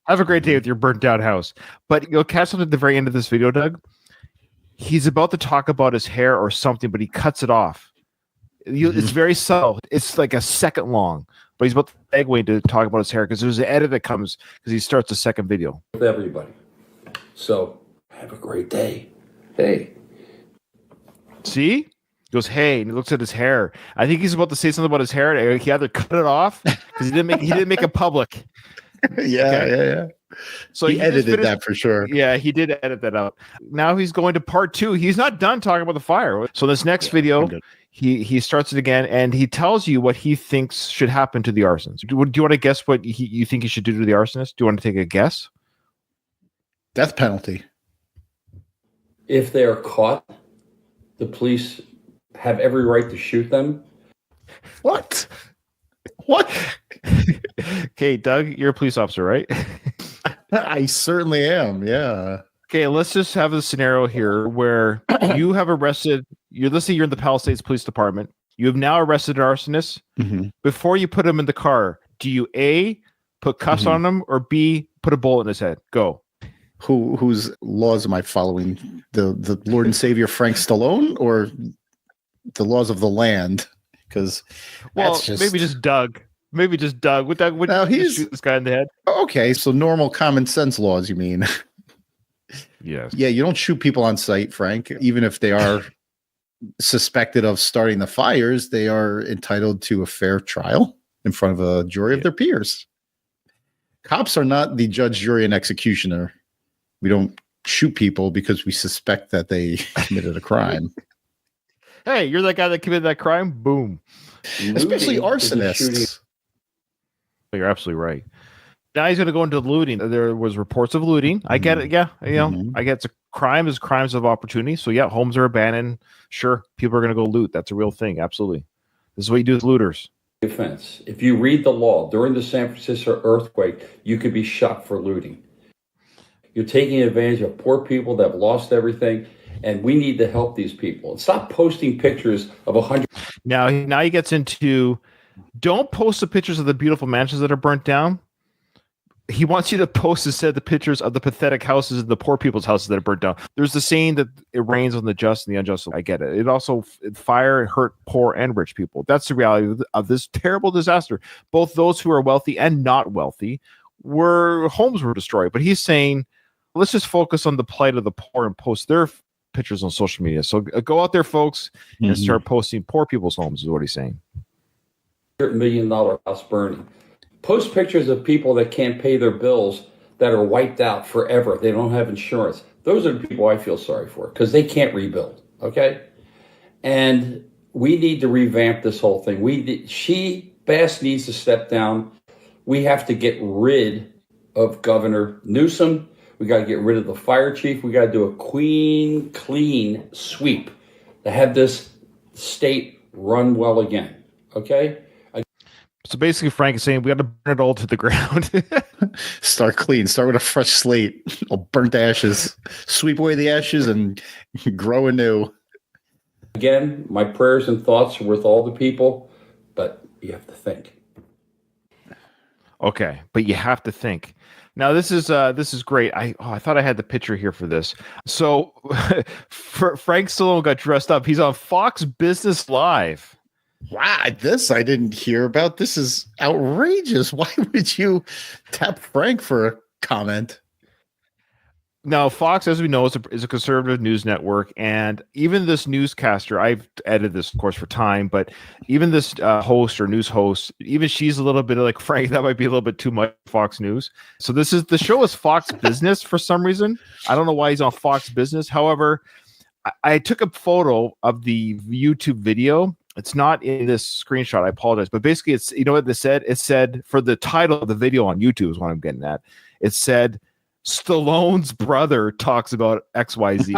Have a great day with your burnt down house. But you'll catch something at the very end of this video, Doug. He's about to talk about his hair or something, but he cuts it off. It's very subtle. It's like a second long, but he's about to segue to talk about his hair because there's an edit that comes because he starts the second video. With everybody. So have a great day. Hey. See? He goes, hey, and he looks at his hair. I think he's about to say something about his hair. And he either cut it off because he didn't make it public. Yeah. So he edited that for sure. Yeah, he did edit that out. Now he's going to part 2. He's not done talking about the fire. So this next video, he starts it again, and he tells you what he thinks should happen to the arsonists. Do you want to guess what you think he should do to the arsonists? Do you want to take a guess? Death penalty. If they are caught, the police have every right to shoot them. What? Okay, Doug, you're a police officer, right? I certainly am. Yeah. Okay, let's just have a scenario here where you have arrested. Let's say you're in the Palisades Police Department. You have now arrested an arsonist. Mm-hmm. Before you put him in the car, do you A, put cuffs on him, or B, put a bullet in his head? Go. Whose laws am I following? The Lord and Savior Frank Stallone or the laws of the land? Because maybe just Doug. Maybe just Doug. Would he's shoot this guy in the head? Okay, so normal common sense laws, you mean? Yes. Yeah, you don't shoot people on sight, Frank. Even if they are suspected of starting the fires, they are entitled to a fair trial in front of a jury of their peers. Cops are not the judge, jury, and executioner. We don't shoot people because we suspect that they committed a crime. Hey, you're that guy that committed that crime? Boom. Especially arsonists. You're absolutely right. Now he's going to go into looting. There was reports of looting. I get it. Yeah. I get it's crimes of opportunity. So yeah, homes are abandoned. Sure. People are going to go loot. That's a real thing. Absolutely. This is what you do with looters. Offense. If you read the law during the San Francisco earthquake, you could be shot for looting. You're taking advantage of poor people that have lost everything. And we need to help these people. Stop posting pictures of 100. Now he gets into, don't post the pictures of the beautiful mansions that are burnt down. He wants you to post instead the pictures of the pathetic houses and the poor people's houses that are burnt down. There's the saying that it rains on the just and the unjust. I get it. It also fire hurt poor and rich people. That's the reality of this terrible disaster. Both those who are wealthy and not wealthy homes were destroyed. But he's saying, let's just focus on the plight of the poor and post their pictures on social media. So go out there, folks, and start posting poor people's homes is what he's saying. $100 million house burning. Post pictures of people that can't pay their bills that are wiped out forever. They don't have insurance. Those are the people I feel sorry for because they can't rebuild. Okay? And we need to revamp this whole thing. Bass needs to step down. We have to get rid of Governor Newsom. We got to get rid of the fire chief. We got to do a clean sweep to have this state run well again. Okay? So basically, Frank is saying we got to burn it all to the ground. Start clean. Start with a fresh slate. All burnt ashes. Sweep away the ashes and grow anew. Again, my prayers and thoughts are with all the people, but you have to think. Okay, but you have to think. Now this is great. I thought I had the picture here for this. So Frank Stallone got dressed up. He's on Fox Business Live. Wow, this I didn't hear about. This is outrageous. Why would you tap Frank for a comment? Now, Fox, as we know, is a conservative news network, and even this newscaster, I've edited this, of course, for time, but even this host or news host, even she's a little bit like, Frank, that might be a little bit too much Fox News. So the show is Fox Business for some reason. I don't know why he's on Fox Business. However, I took a photo of the YouTube video. It's not in this screenshot. I apologize. But basically, it's, you know what they said? It said, for the title of the video on YouTube is what I'm getting at. It said, Stallone's brother talks about XYZ.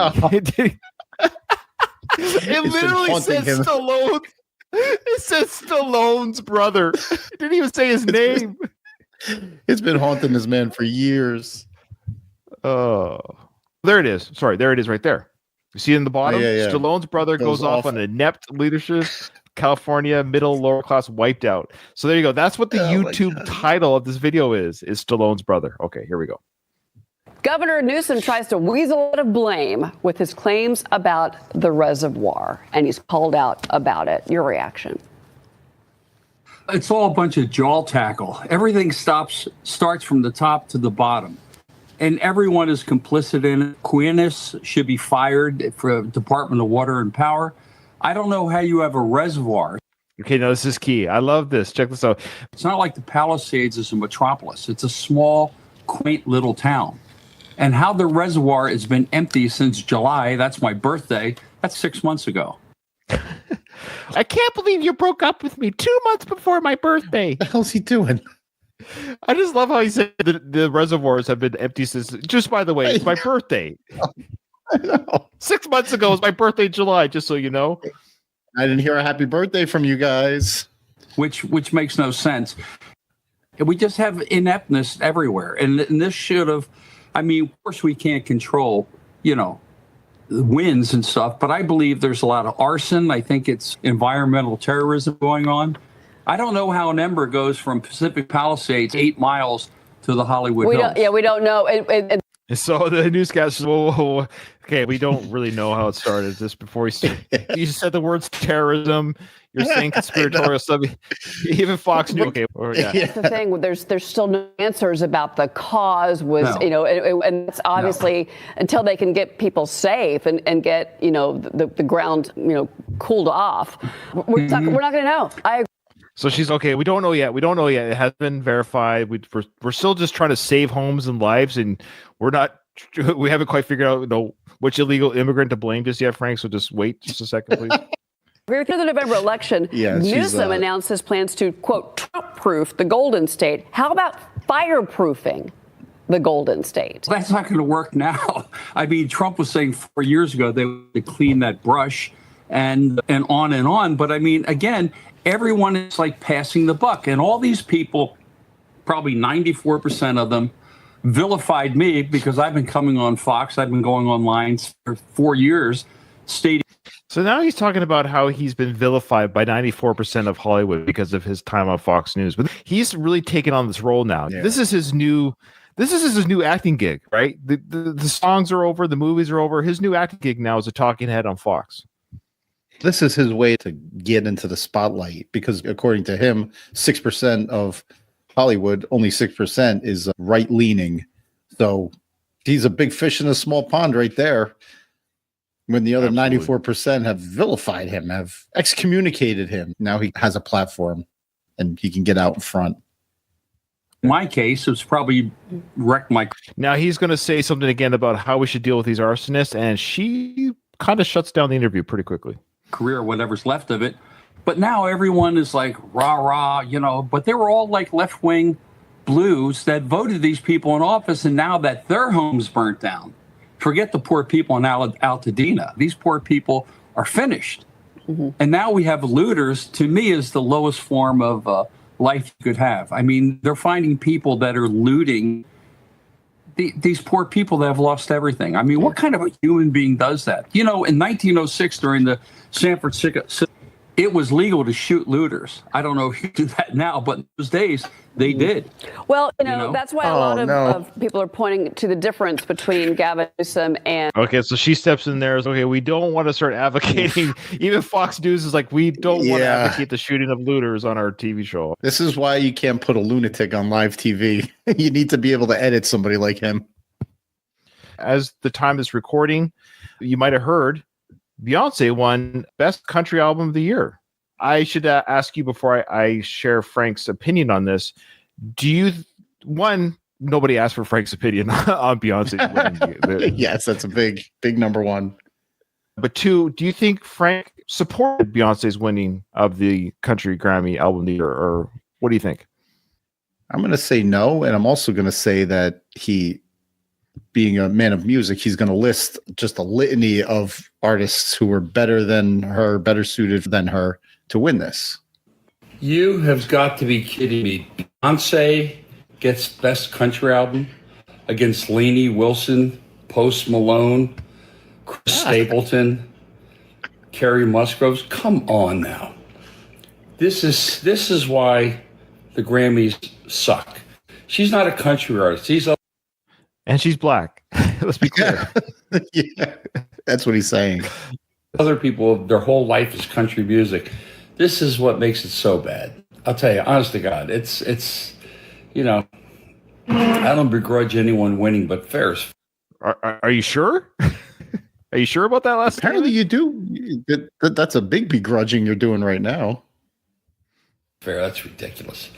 It literally says Stallone. It says Stallone's brother. It didn't even say his name. It's been haunting this man for years. Oh, there it is. Sorry, there it is right there. You see it in the bottom? Yeah. Stallone's brother goes off on inept leadership. California middle lower class wiped out. So there you go. That's what the YouTube title of this video is Stallone's brother. Okay, here we go. Governor Newsom tries to weasel out of blame with his claims about the reservoir, and he's called out about it. Your reaction? It's all a bunch of jaw tackle. Everything starts from the top to the bottom. And everyone is complicit in it. Quinis should be fired for Department of Water and Power. I don't know how you have a reservoir. Okay, now this is key. I love this. Check this out. It's not like the Palisades is a metropolis. It's a small, quaint little town. And how the reservoir has been empty since July, that's my birthday, that's 6 months ago. I can't believe you broke up with me 2 months before my birthday. What the hell's he doing? I just love how he said the reservoirs have been empty since, just by the way, it's my birthday. I know. 6 months ago was my birthday, July, just so you know. I didn't hear a happy birthday from you guys. Which makes no sense. We just have ineptness everywhere. And this should have, I mean, of course we can't control, the winds and stuff, but I believe there's a lot of arson. I think it's environmental terrorism going on. I don't know how an ember goes from Pacific Palisades 8 miles to the Hollywood Hills. We don't know. So the newscaster, whoa. Okay, we don't really know how it started. Just before you said the words terrorism, you're saying conspiratorial stuff. Even Fox News. Okay, That's the thing. There's still no answers about the cause. And it's obviously until they can get people safe and get the ground cooled off. We're not going to know. I agree. So she's okay. We don't know yet. It hasn't been verified. We're still just trying to save homes and lives, and we haven't quite figured out which illegal immigrant to blame just yet, Frank. So just wait just a second, please. After the November election, Newsom announced his plans to, quote, Trump-proof the Golden State. How about fireproofing the Golden State? That's not going to work now. I mean, Trump was saying 4 years ago they would clean that brush and on and on. But I mean, again, everyone is like passing the buck. And all these people, probably 94% of them, vilified me because I've been coming on Fox. I've been going online for 4 years, stating. So now he's talking about how he's been vilified by 94% of Hollywood because of his time on Fox News. But he's really taken on this role now. Yeah. This is his new acting gig, right? The songs are over, the movies are over. His new acting gig now is a talking head on Fox. This is his way to get into the spotlight because, according to him, 6% of Hollywood, only 6% is right-leaning. So he's a big fish in a small pond right there. When the other 94% have vilified him, have excommunicated him. Now he has a platform and he can get out in front. In my case, it's probably wrecked my... Now he's going to say something again about how we should deal with these arsonists, and she kind of shuts down the interview pretty quickly. career, whatever's left of it. But now everyone is like rah rah, you know. But they were all like left wing blues that voted these people in office, and now that their homes burnt down, forget the poor people in Altadena. These poor people are finished. Mm-hmm. And now we have looters. To me, is the lowest form of life you could have. I mean, they're finding people that are looting these poor people that have lost everything. I mean, what kind of a human being does that? You know, in 1906, during the San Francisco, it was legal to shoot looters. I don't know if you do that now, but in those days, they did. Well, you know? That's why a lot of people are pointing to the difference between Gavin Newsom and... Okay, so she steps in there. Okay, we don't want to start advocating. Even Fox News is like, we don't want to advocate the shooting of looters on our TV show. This is why you can't put a lunatic on live TV. You need to be able to edit somebody like him. As the time is recording, you might have heard Beyoncé won Best Country Album of the Year. I should ask you before I share Frank's opinion on this. Do you, nobody asked for Frank's opinion on Beyoncé. Yes, that's a big number one. But two, do you think Frank supported Beyonce's winning of the Country Grammy Album of the Year, or what do you think? I'm going to say no, and I'm also going to say that he, being a man of music, he's going to list just a litany of artists who were better than her, better suited than her to win this. You have got to be kidding me. Beyoncé gets Best Country Album against Lainey Wilson, Post Malone, Chris Stapleton, Carrie Musgroves. Come on now. This is why the Grammys suck. She's not a country artist. And she's black. Let's be clear. Yeah, that's what he's saying. Other people, their whole life is country music. This is what makes it so bad. I'll tell you, honest to God, it's you know, I don't begrudge anyone winning, but fair is fair. Are you sure? Are you sure about that last? Apparently you do. That's a big begrudging you're doing right now. Fair, that's ridiculous.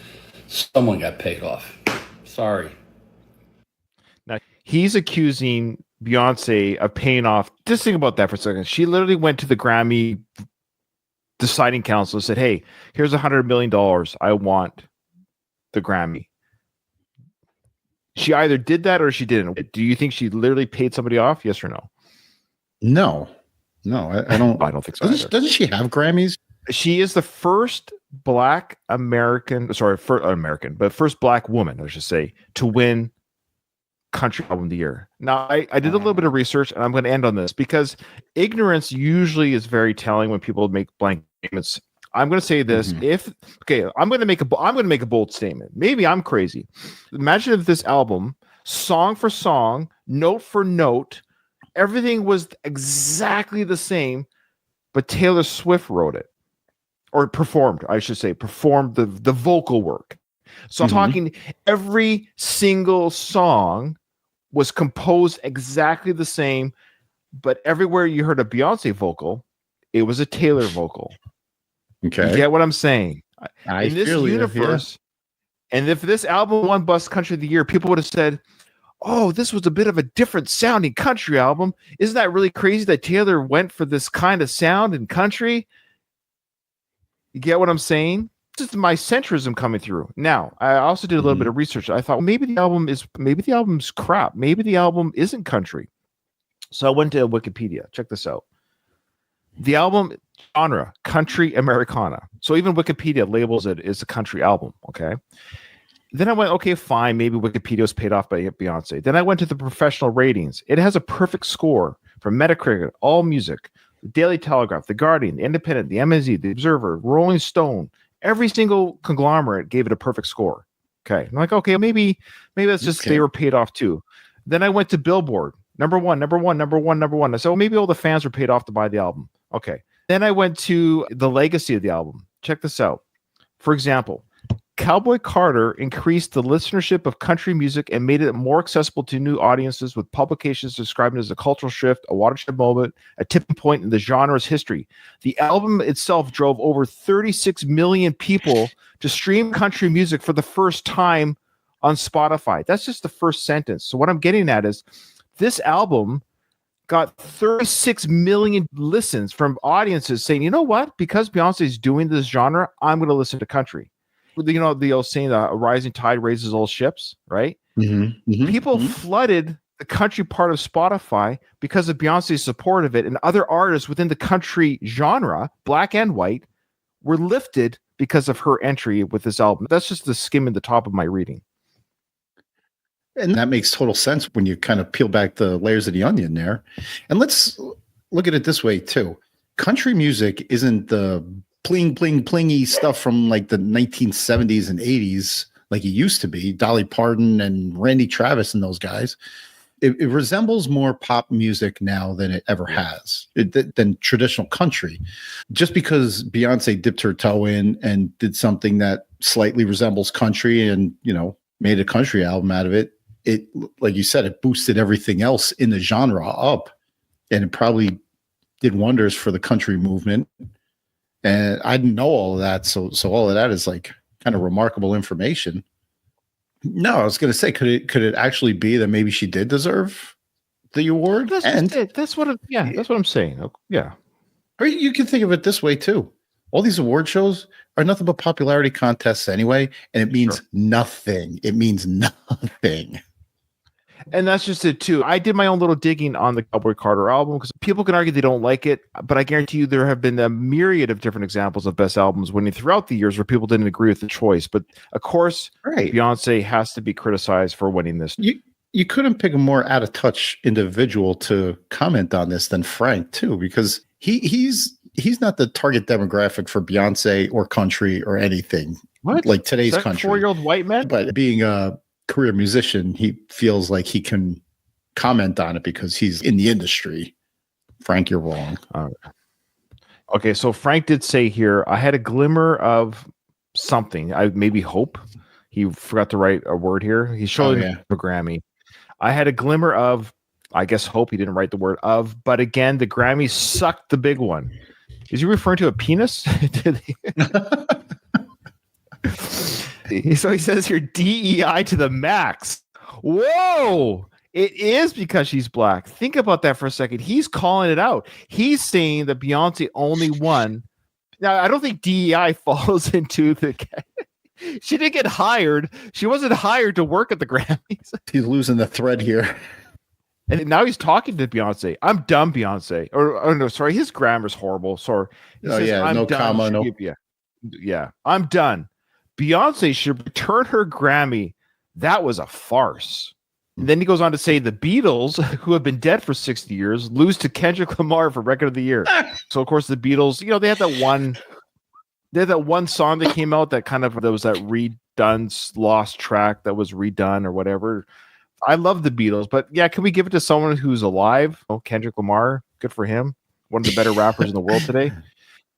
Someone got paid off. Sorry. Now, he's accusing Beyonce of paying off. Just think about that for a second. She literally went to the Grammy deciding council and said, hey, here's $100 million. I want the Grammy. She either did that or she didn't. Do you think she literally paid somebody off? Yes or no? No, I don't. I don't think so. Doesn't she have Grammys? She is the first black American, first black woman, I should say, to win Country Album of the Year. Now, I did a little bit of research, and I'm going to end on this because ignorance usually is very telling when people make blank statements. I'm going to say this: I'm going to make a bold statement. Maybe I'm crazy. Imagine if this album, song for song, note for note, everything was exactly the same, but Taylor Swift wrote it. Or performed the vocal work. So I'm talking every single song was composed exactly the same, but everywhere you heard a Beyonce vocal, it was a Taylor vocal. Okay. You get what I'm saying? In this universe, and if this album won Best Country of the Year, people would have said, oh, this was a bit of a different sounding country album. Isn't that really crazy that Taylor went for this kind of sound in country? You get what I'm saying? This is my centrism coming through. Now, I also did a little bit of research. I thought maybe the album's crap. Maybe the album isn't country. So I went to Wikipedia. Check this out. The album genre, country Americana. So even Wikipedia labels it as a country album. Okay. Then I went, okay, fine. Maybe Wikipedia was paid off by Beyonce. Then I went to the professional ratings. It has a perfect score from Metacritic, All Music, the Daily Telegraph, The Guardian, The Independent, The MSN, The Observer, Rolling Stone. Every single conglomerate gave it a perfect score. Okay. I'm like, okay, maybe that's just they were paid off too. Then I went to Billboard. Number one. I said, well, maybe all the fans were paid off to buy the album. Okay. Then I went to the legacy of the album. Check this out. For example, Cowboy Carter increased the listenership of country music and made it more accessible to new audiences with publications describing it as a cultural shift, a watershed moment, a tipping point in the genre's history. The album itself drove over 36 million people to stream country music for the first time on Spotify. That's just the first sentence. So what I'm getting at is this album got 36 million listens from audiences saying, you know what? Because Beyonce is doing this genre, I'm going to listen to country. You know, the old saying, a rising tide raises all ships, right? People flooded the country part of Spotify because of Beyonce's support of it, and other artists within the country genre, black and white, were lifted because of her entry with this album. That's just the skim at the top of my reading. And that makes total sense when you kind of peel back the layers of the onion there. And let's look at it this way too. Country music isn't the pling, pling, plingy stuff from like the 1970s and 80s like it used to be. Dolly Parton and Randy Travis and those guys. It resembles more pop music now than it ever has, than traditional country. Just because Beyonce dipped her toe in and did something that slightly resembles country and, you know, made a country album out of it, it, like you said, it boosted everything else in the genre up, and it probably did wonders for the country movement. And I didn't know all of that. So all of that is like kind of remarkable information. No, I was going to say, could it actually be that maybe she did deserve the award? That's what I'm saying. Yeah. Or you can think of it this way too. All these award shows are nothing but popularity contests anyway, and it means nothing. It means nothing. And that's just it too. I did my own little digging on the Cowboy Carter album because people can argue they don't like it, but I guarantee you there have been a myriad of different examples of best albums winning throughout the years where people didn't agree with the choice. But of course, Beyonce has to be criticized for winning this. You couldn't pick a more out of touch individual to comment on this than Frank too, because he's not the target demographic for Beyonce or country or anything. What? Like today's country. 4-year-old white man? But being a career musician, he feels like he can comment on it because he's in the industry. Frank, you're wrong. Okay, so Frank did say here, I had a glimmer of something. I maybe hope. He forgot to write a word here. He showed a Grammy. I had a glimmer of, I guess, hope. He didn't write the word of, but again, the Grammy sucked the big one. Is he referring to a penis? So he says here, DEI to the max. Whoa! It is because she's black. Think about that for a second. He's calling it out. He's saying that Beyonce only won. Now, I don't think DEI falls into the... She didn't get hired. She wasn't hired to work at the Grammys. He's losing the thread here. And now he's talking to Beyonce. I'm done, Beyonce. Or no, sorry, his grammar's horrible. Sorry. No comma, no. Yeah, I'm done. Beyonce should return her Grammy. That was a farce. And then he goes on to say the Beatles, who have been dead for 60 years, lose to Kendrick Lamar for Record of the Year. So of course the Beatles, you know, they had that one song that came out there was that redone lost track that was redone or whatever. I love the Beatles, but yeah, can we give it to someone who's alive? Oh, Kendrick Lamar, good for him. One of the better rappers in the world today.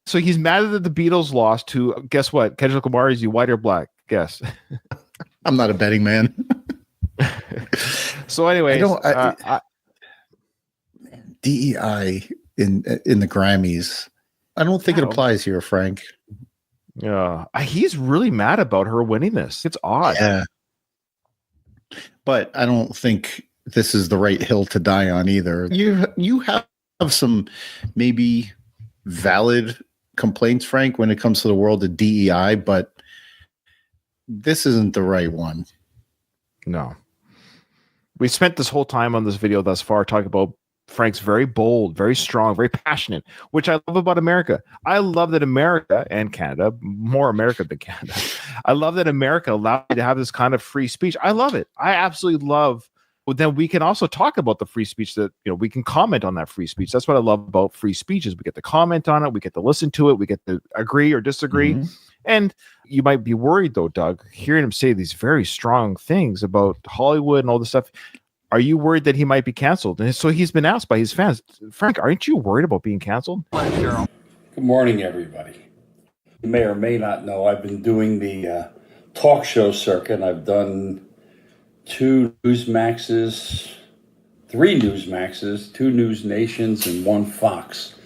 So he's mad that the Beatles lost to, guess what? Kendrick Lamar, is he white or black? Guess. I'm not a betting man. So anyway, DEI in the Grammys. I don't think it applies here, Frank. Yeah, he's really mad about her winning this. It's odd. Yeah. But I don't think this is the right hill to die on either. You have some maybe valid complaints, Frank, when it comes to the world of DEI, but this isn't the right one. No. We spent this whole time on this video thus far talking about Frank's very bold, very strong, very passionate, which I love about America. I love that America and Canada, more America than Canada, I love that America allowed me to have this kind of free speech. I love it. I absolutely love. But then we can also talk about the free speech that, you know, we can comment on that free speech. That's what I love about free speech is we get to comment on it. We get to listen to it. We get to agree or disagree. Mm-hmm. And you might be worried though, Doug, hearing him say these very strong things about Hollywood and all this stuff. Are you worried that he might be canceled? And so he's been asked by his fans, Frank, aren't you worried about being canceled? Good morning, everybody. You may or may not know, I've been doing the talk show circuit, and I've done 2 Newsmaxes, 3 Newsmaxes, 2 News Nations, and 1 Fox.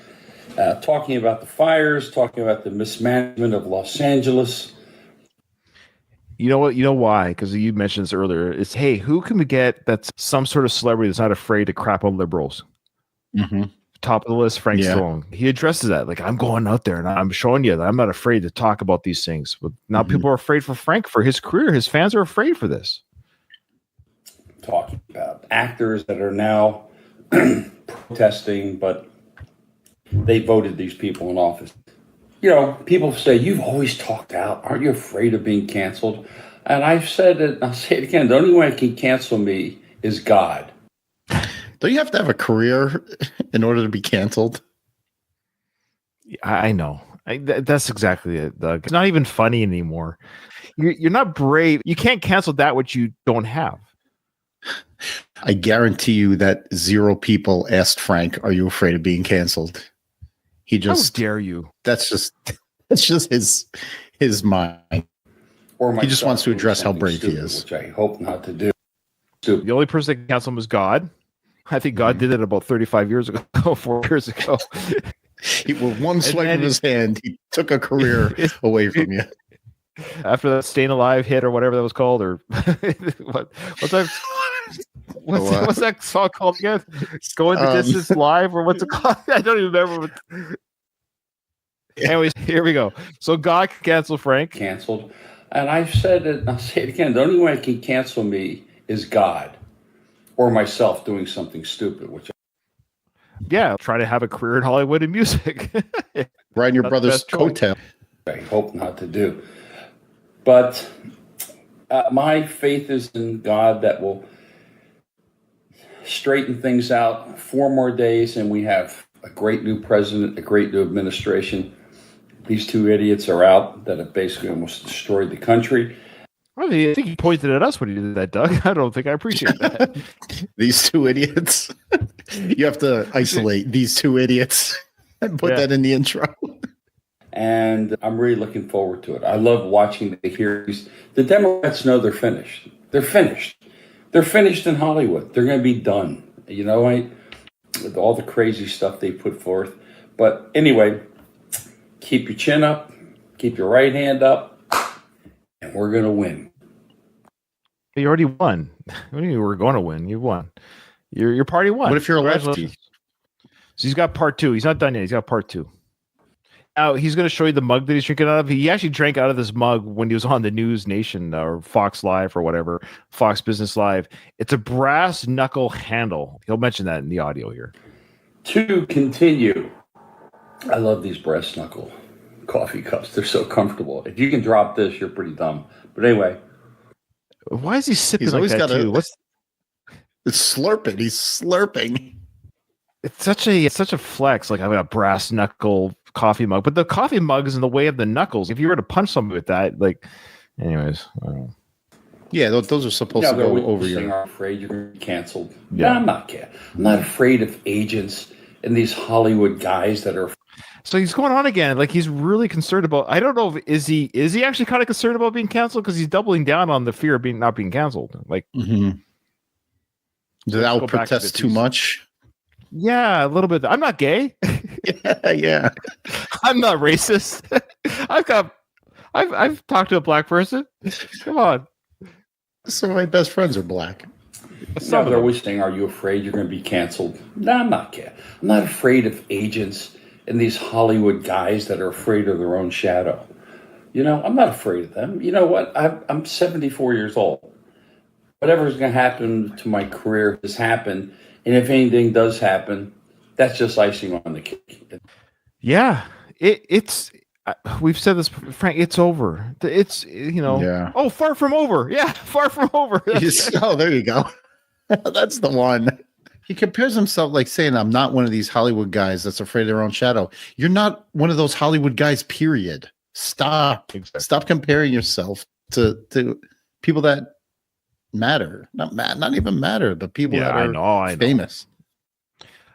Talking about the fires, talking about the mismanagement of Los Angeles. You know what? You know why? Because you mentioned this earlier. It's, hey, who can we get that's some sort of celebrity that's not afraid to crap on liberals? Mm-hmm. Top of the list, Frank Stallone. He addresses that. Like, I'm going out there and I'm showing you that I'm not afraid to talk about these things. But now people are afraid for Frank, for his career. His fans are afraid for this. Talking about actors that are now protesting, but they voted these people in office. You know, people say, you've always talked out. Aren't you afraid of being canceled? And I've said it, I'll say it again. The only way that can cancel me is God. Don't you have to have a career in order to be canceled? I know. That's exactly it, Doug. It's not even funny anymore. You're not brave. You can't cancel that which you don't have. I guarantee you that 0 people asked Frank, "Are you afraid of being canceled?" He just, how dare you? That's just his mind. Or he just wants to address how brave stupid, he is, which I hope not to do. The only person that can cancel him is God. I think God did it about 35 years ago, 4 years ago. With one swipe of his hand, he took a career away from you. After that Staying Alive hit or whatever that was called, or what's that? What's that song called again? Going the Distance Live, or what's it called? I don't even remember. Anyways, here we go. So God can cancel Frank. Canceled. And I've said it, I'll say it again. The only way that can cancel me is God. Or myself doing something stupid, which try to have a career in Hollywood and music. Riding your brother's coattail. I hope not to do. But my faith is in God that will straighten things out. 4 more days and we have a great new president, a great new administration. These 2 idiots are out that have basically almost destroyed the country. I think you pointed at us when you did that, Doug. I don't think I appreciate that. These 2 idiots. You have to isolate these 2 idiots and put that in the intro. And I'm really looking forward to it. I love watching the hearings. The Democrats know they're finished. They're finished. They're finished in Hollywood. They're going to be done. You know, with all the crazy stuff they put forth. But anyway, keep your chin up. Keep your right hand up. And we're going to win. You already won. What do you mean we're going to win? You won. Your party won. What if you're a lefty? So he's got part 2. He's not done yet. He's got part 2. Now he's going to show you the mug that he's drinking out of. He actually drank out of this mug when he was on the News Nation or Fox Live or whatever, Fox Business Live. It's a brass knuckle handle. He'll mention that in the audio here. To continue, I love these brass knuckle coffee cups. They're so comfortable. If you can drop this, you're pretty dumb. But anyway. Why is he sipping like that too? It's slurping. He's slurping. It's such a flex. Like, I've got a brass knuckle coffee mug, but the coffee mug is in the way of the knuckles. If you were to punch somebody with that, like, anyways. Yeah, those are supposed to go over your. I'm afraid you're going to be canceled. Yeah, no, I'm not afraid of agents and these Hollywood guys that are. So he's going on again. Like, he's really concerned about. I don't know. Is he actually kind of concerned about being canceled? Because he's doubling down on the fear of not being canceled. Like, did I protest too much? Yeah, a little bit. I'm not gay. yeah. I'm not racist. I've talked to a black person. Come on. Some of my best friends are black. No, they're always saying, "Are you afraid you're going to be canceled?" No, I'm not. I'm not afraid of agents and these Hollywood guys that are afraid of their own shadow. You know, I'm not afraid of them. You know what? I'm 74 years old. Whatever's going to happen to my career has happened. And if anything does happen, that's just icing on the cake. Yeah, it's. We've said this, Frank. It's over. It's Yeah. Oh, far from over. Yeah, far from over. Oh, there you go. That's the one. He compares himself like saying, "I'm not one of these Hollywood guys that's afraid of their own shadow." You're not one of those Hollywood guys. Period. Stop. Exactly. Stop comparing yourself to people that matter. Not even matter. The people that are famous.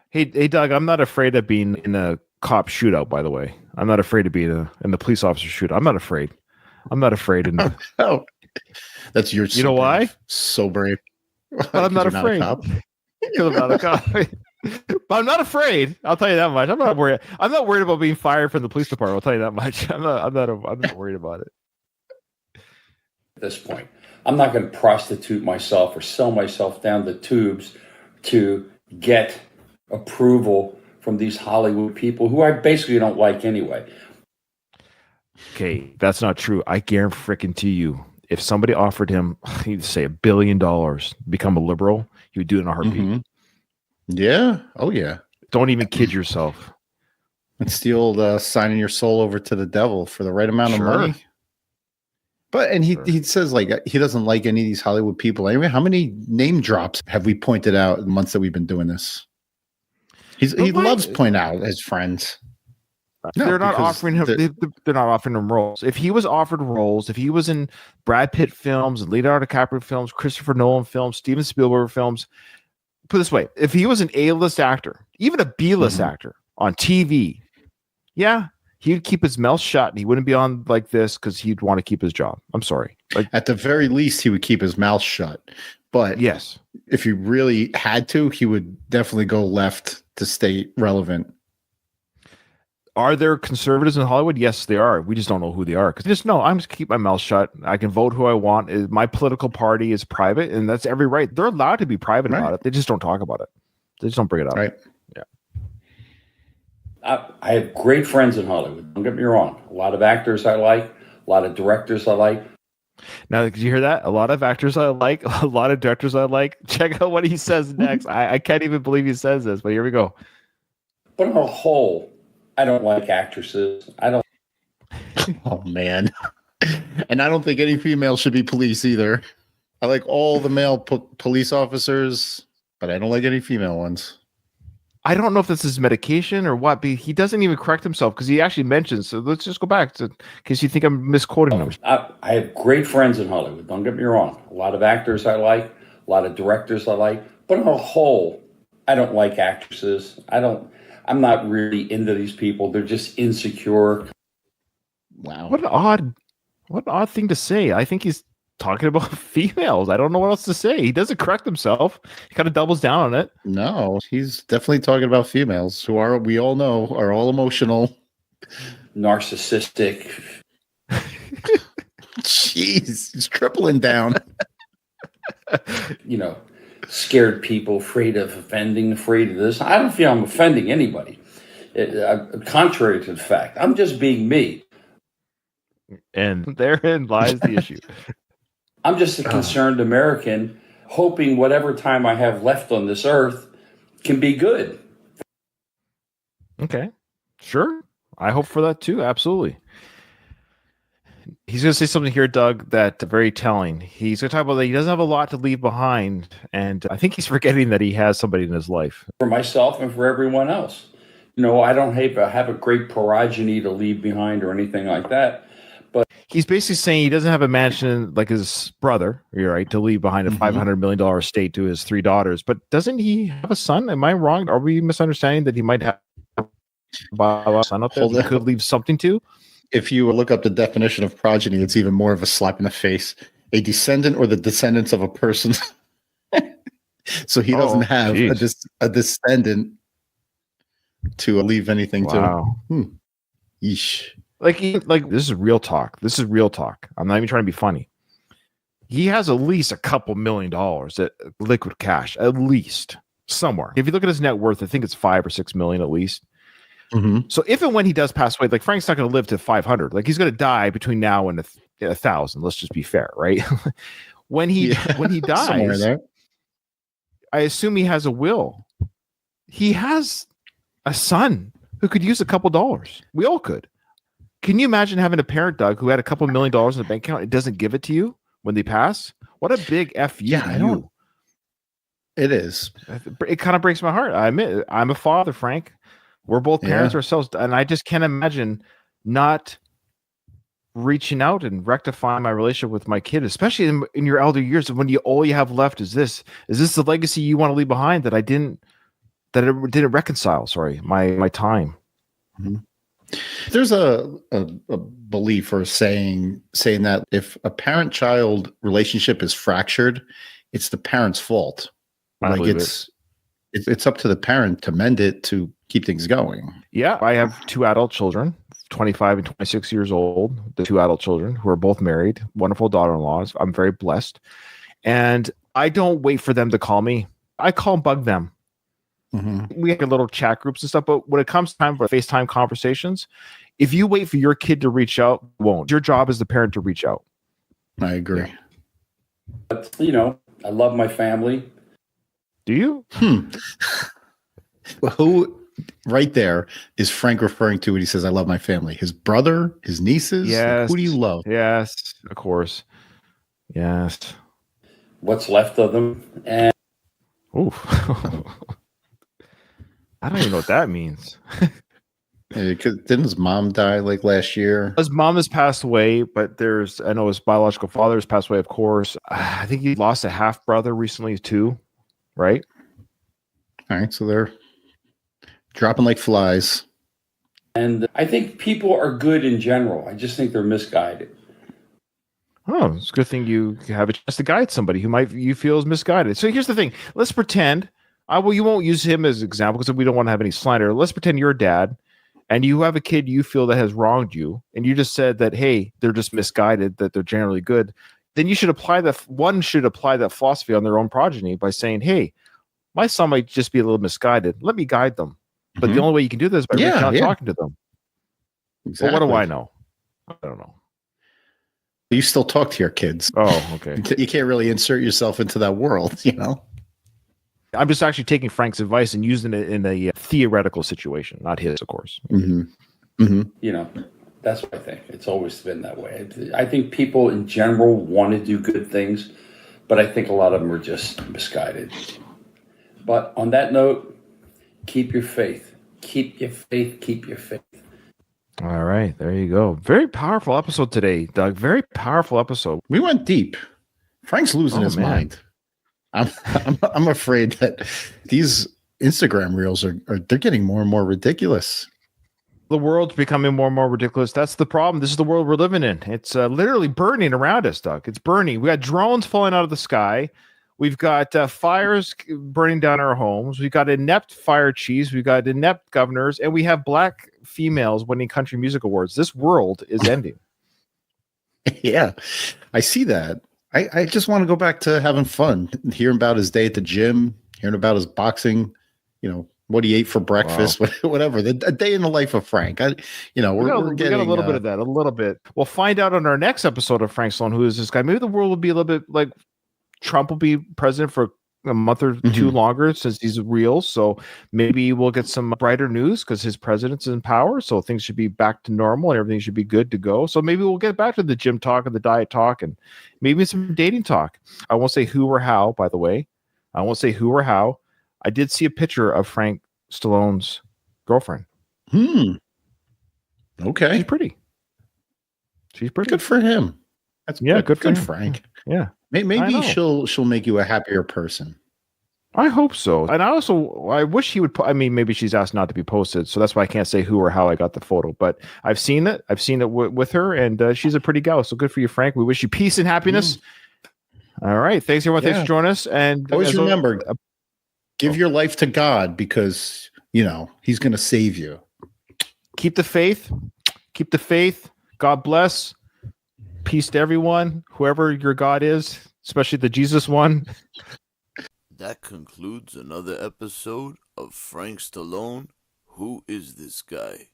Hey, Doug. I'm not afraid of being in a cop shootout. By the way, I'm not afraid to be in the police officer shootout. I'm not afraid. Oh, that's your. You know why? So brave. But I'm not afraid. Because I'm not a cop. But I'm not afraid. I'll tell you that much. I'm not worried. I'm not worried about being fired from the police department. I'll tell you that much. I'm not worried about it. At this point, I'm not going to prostitute myself or sell myself down the tubes to get approval from these Hollywood people who I basically don't like anyway. Okay, that's not true. I guarantee you, if somebody offered him, he'd say $1 billion, become a liberal, he would do it in a heartbeat. Mm-hmm. Yeah. Oh, yeah. Don't even kid yourself. It's the old signing your soul over to the devil for the right amount of money. But and he says like he doesn't like any of these Hollywood people. Anyway, how many name drops have we pointed out in the months that we've been doing this? He loves pointing out his friends. They're not offering him. They're not offering him roles. If he was offered roles, if he was in Brad Pitt films, Leonardo DiCaprio films, Christopher Nolan films, Steven Spielberg films, put it this way: if he was an A-list actor, even a B-list actor on TV, yeah, he'd keep his mouth shut and he wouldn't be on like this because he'd want to keep his job. I'm sorry. Like, at the very least, he would keep his mouth shut. But yes, if he really had to, he would definitely go left to stay relevant. Are there conservatives in Hollywood? Yes, they are. We just don't know who they are. Because just know, I'm just keep my mouth shut. I can vote who I want. My political party is private, and that's every right. They're allowed to be private about it. They just don't talk about it. They just don't bring it up. Right. Yeah. I have great friends in Hollywood. Don't get me wrong. A lot of actors I like. A lot of directors I like. Now, did you hear that? A lot of actors I like. A lot of directors I like. Check out what he says next. I can't even believe he says this, but here we go. But on a whole, I don't like actresses. I don't. Oh, man. And I don't think any female should be police either. I like all the male police officers, but I don't like any female ones. I don't know if this is medication or what, but he doesn't even correct himself because he actually mentions. So let's just go back to in case you think I'm misquoting him. I have great friends in Hollywood. Don't get me wrong. A lot of actors I like. A lot of directors I like. But on a whole, I don't like actresses. I'm not really into these people. They're just insecure. Wow. What an odd thing to say. I think he's talking about females. I don't know what else to say. He doesn't correct himself. He kind of doubles down on it. No, he's definitely talking about females who we all know are all emotional. Narcissistic. Jeez, he's tripling down. Scared people, afraid of offending, afraid of this. I don't feel I'm offending anybody. Contrary to the fact, I'm just being me. And therein lies the issue. I'm just a concerned American, hoping whatever time I have left on this earth can be good. Okay, sure. I hope for that too. Absolutely. He's going to say something here, Doug, that's very telling. He's going to talk about that he doesn't have a lot to leave behind, and I think he's forgetting that he has somebody in his life. For myself and for everyone else. I don't have a great progeny to leave behind or anything like that. But he's basically saying he doesn't have a mansion like his brother, you're right, to leave behind a $500 million estate to his 3 daughters. But doesn't he have a son? Am I wrong? Are we misunderstanding that he might have a son out there that he could leave something to? If you look up the definition of progeny, it's even more of a slap in the face. A descendant or the descendants of a person. So he doesn't have a descendant to leave anything to. Yeesh. Like this is real talk. This is real talk. I'm not even trying to be funny. He has at least a couple $1 million at liquid cash, at least somewhere. If you look at his net worth, I think it's 5 or 6 million at least. Mm-hmm. So if and when he does pass away, like Frank's not going to live to 500. Like he's going to die between now and 1,000. Let's just be fair, right? when he dies, I assume he has a will. He has a son who could use a couple dollars. We all could. Can you imagine having a parent, Doug, who had a couple $1 million in the bank account and doesn't give it to you when they pass? What a big F you. Yeah, I know. It is. It kind of breaks my heart. I admit I'm a father, Frank. We're both parents ourselves, and I just can't imagine not reaching out and rectifying my relationship with my kid, especially in your elder years, when all you have left is this. Is this the legacy you want to leave behind that it didn't reconcile? Sorry, my time. Mm-hmm. There's a belief or saying that if a parent-child relationship is fractured, it's the parent's fault. Like it's up to the parent to mend it, to keep things going. Yeah, I have 2 adult children, 25 and 26 years old. The 2 adult children who are both married, wonderful daughter-in-laws. I'm very blessed. And I don't wait for them to call me. I call and bug them. We have little chat groups and stuff, but when it comes time for FaceTime conversations, if you wait for your kid to reach out, it won't. Your job as the parent to reach out. I agree. But, I love my family. Do you? Well, who right there is Frank referring to when he says, I love my family? His brother, his nieces? Yes. Who do you love? Yes, of course. Yes. What's left of them. And Oof. I don't even know what that means. Didn't his mom die like last year? His mom has passed away, but I know his biological father has passed away, of course. I think he lost a half brother recently too, right? All right, so they're dropping like flies. And I think people are good in general. I just think they're misguided. Oh, it's a good thing you have a chance to guide somebody who you feel is misguided. So here's the thing. Let's pretend, you won't use him as an example because we don't want to have any slander. Let's pretend you're a dad and you have a kid you feel that has wronged you. And you just said that, hey, they're just misguided, that they're generally good. Then you should apply that philosophy on their own progeny by saying, hey, my son might just be a little misguided. Let me guide them. But the only way you can do this is by reaching out and talking to them. Exactly. Well, what do I know? I don't know. You still talk to your kids. Oh, okay. You can't really insert yourself into that world, I'm just actually taking Frank's advice and using it in a theoretical situation, not his, of course. That's what I think. It's always been that way. I think people in general want to do good things, but I think a lot of them are just misguided. But on that note, keep your faith. Keep your faith. Keep your faith. All right, there you go. Very powerful episode today, Doug. Very powerful episode. We went deep. Frank's losing his mind. I'm afraid that these Instagram reels they're getting more and more ridiculous. The world's becoming more and more ridiculous. That's the problem. This is the world we're living in. It's literally burning around us, Doug. It's burning. We got drones falling out of the sky. We've got fires burning down our homes. We've got inept fire chiefs. We've got inept governors, and we have black females winning country music awards. This world is ending. Yeah, I see that. I just want to go back to having fun, hearing about his day at the gym, hearing about his boxing, what he ate for breakfast, whatever. A day in the life of Frank. We're getting a little bit of that, a little bit. We'll find out on our next episode of Frank Stallone, who is this guy. Maybe the world will be a little bit like Trump will be president for a month or two longer since he's real. So maybe we'll get some brighter news because his president's in power. So things should be back to normal and everything should be good to go. So maybe we'll get back to the gym talk and the diet talk and maybe some dating talk. I won't say who or how, by the way. I won't say who or how. I did see a picture of Frank Stallone's girlfriend. Okay. She's pretty. Good for him. That's good for Frank. Yeah. Maybe she'll make you a happier person. I hope so. And I wish he would maybe she's asked not to be posted, so that's why I can't say who or how I got the photo. But I've seen it. I've seen it with her, and she's a pretty gal. So good for you, Frank. We wish you peace and happiness. All right. Thanks, everyone. Thanks for joining us. And always remember, give your life to God because, he's going to save you. Keep the faith. Keep the faith. God bless. Peace to everyone, whoever your God is, especially the Jesus one. That concludes another episode of Frank Stallone. Who is this guy?